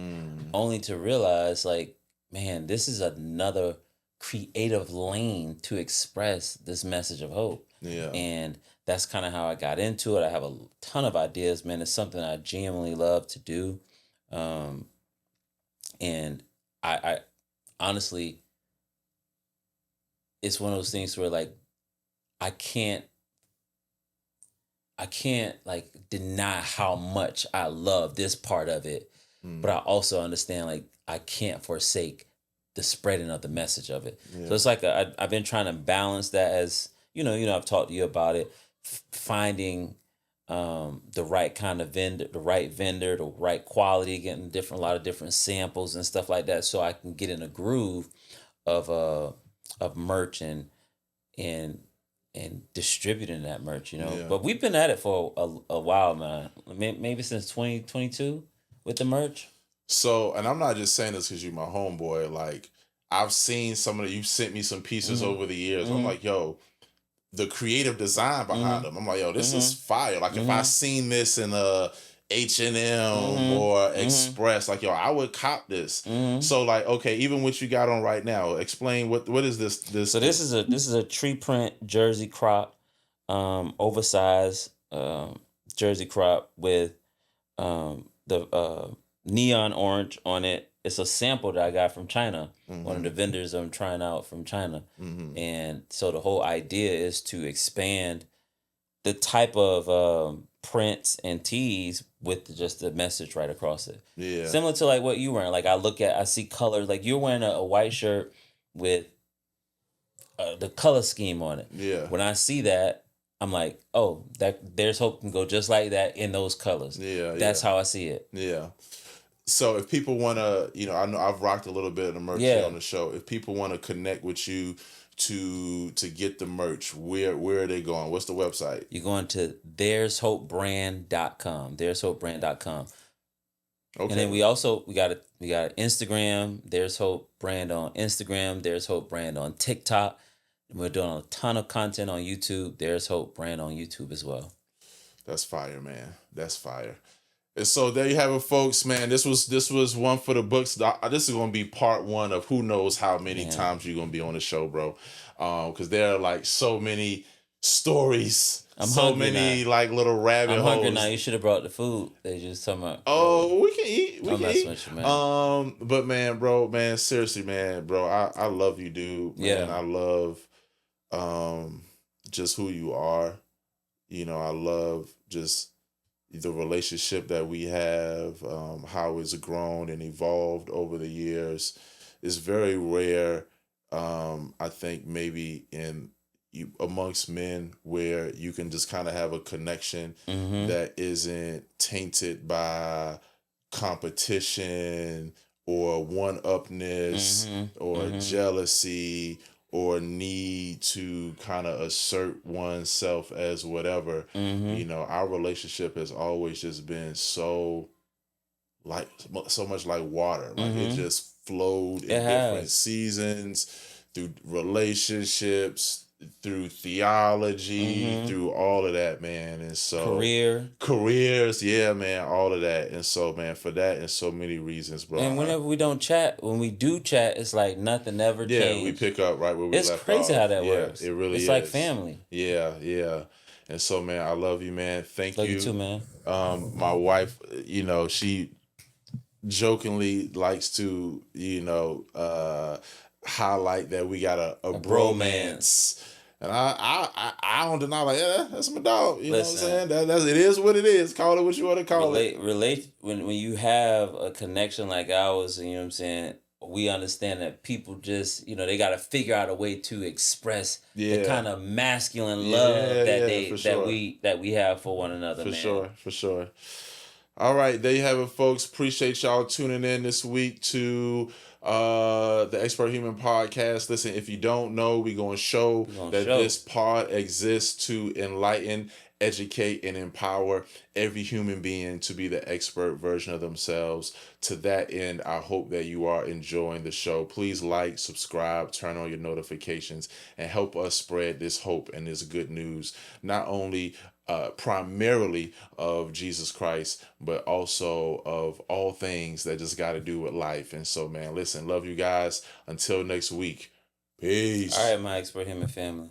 Only to realize, like, man, this is another creative lane to express this message of hope. Yeah. And that's kind of how I got into it. I have a ton of ideas, man. It's something I genuinely love to do. And I honestly, it's one of those things where, like, I can't like deny how much I love this part of it, but I also understand, like, I can't forsake the spreading of the message of it. Yeah. So it's like I've been trying to balance that, as I've talked to you about it, finding the right kind of vendor, the right quality, getting a lot of different samples and stuff like that, so I can get in a groove of merch and distributing that merch, Yeah. But we've been at it for a while, man. Maybe since 2022 with the merch. So, and I'm not just saying this because you're my homeboy. Like, I've seen you sent me some pieces over the years. I'm like, yo, the creative design behind them. I'm like, yo, this is fire. Like, if I seen this in a H&M or Express, like, yo, I would cop this. So, like, okay, even what you got on right now, explain what is this? So this is a tree print jersey crop, oversized jersey crop with the neon orange on it. It's a sample that I got from China. One of the vendors I'm trying out from China. And so the whole idea is to expand the type of prints and tees with just the message right across it. Yeah. Similar to like what you wearing. Like, I see colors. Like, you're wearing a white shirt with the color scheme on it. Yeah. When I see that, I'm like, oh, that there's hope can go just like that in those colors. Yeah. That's how I see it. Yeah. So if people want to, I know I've rocked a little bit of the merch here on the show. If people want to connect with you to get the merch, where are they going? What's the website? You're going to there'shopebrand.com. There'shopebrand.com. Okay. And then we got an Instagram, There's Hope Brand on Instagram, There's Hope Brand on TikTok. And we're doing a ton of content on YouTube. There's Hope Brand on YouTube as well. That's fire, man. That's fire. And so there you have it, folks, man. This was one for the books. This is going to be part one of who knows how many times you're going to be on the show, bro. Because there are like so many stories, so many like little rabbit holes. I'm hungry now. You should have brought the food. They just talking about. Oh, we can eat. We can eat. With you, man. But man, seriously, man, bro, I love you, dude. Man, I love just who you are. I love just the relationship that we have, how it's grown and evolved over the years. Is very rare. I think maybe in amongst men where you can just kind of have a connection that isn't tainted by competition or one-upness or jealousy or need to kind of assert oneself as whatever. You know, our relationship has always just been so much like water. Like it just flowed in different seasons, through relationships, through theology, through all of that, man. And so careers, yeah, man, all of that. And so, man, for that and so many reasons, bro. And whenever we don't chat, when we do chat, it's like nothing ever changed. Yeah, we pick up right where we left off. It's crazy how that works. It really is. It's like family. Yeah, yeah. And so, man, I love you, man. Thank you. Love you too, man. My wife, you know, she jokingly likes to, you know, highlight that we got a bromance. And I don't deny, like, yeah, that's my dog. You know what I'm saying? That's it is what it is. Call it what you want to call it. When you have a connection like ours, you know what I'm saying? We understand that people just, you know, they got to figure out a way to express the kind of masculine love that we have for one another. For sure. All right, there you have it, folks. Appreciate y'all tuning in this week to the Expert Human Podcast. Listen, if you don't know, we're going to show that this pod exists to enlighten, educate, and empower every human being to be the expert version of themselves. To that end, I hope that you are enjoying the show. Please like, subscribe, turn on your notifications, and help us spread this hope and this good news, not only primarily of Jesus Christ, but also of all things that just got to do with life. And so, man, listen, love you guys. Until next week. Peace. All right, my Expert Human family.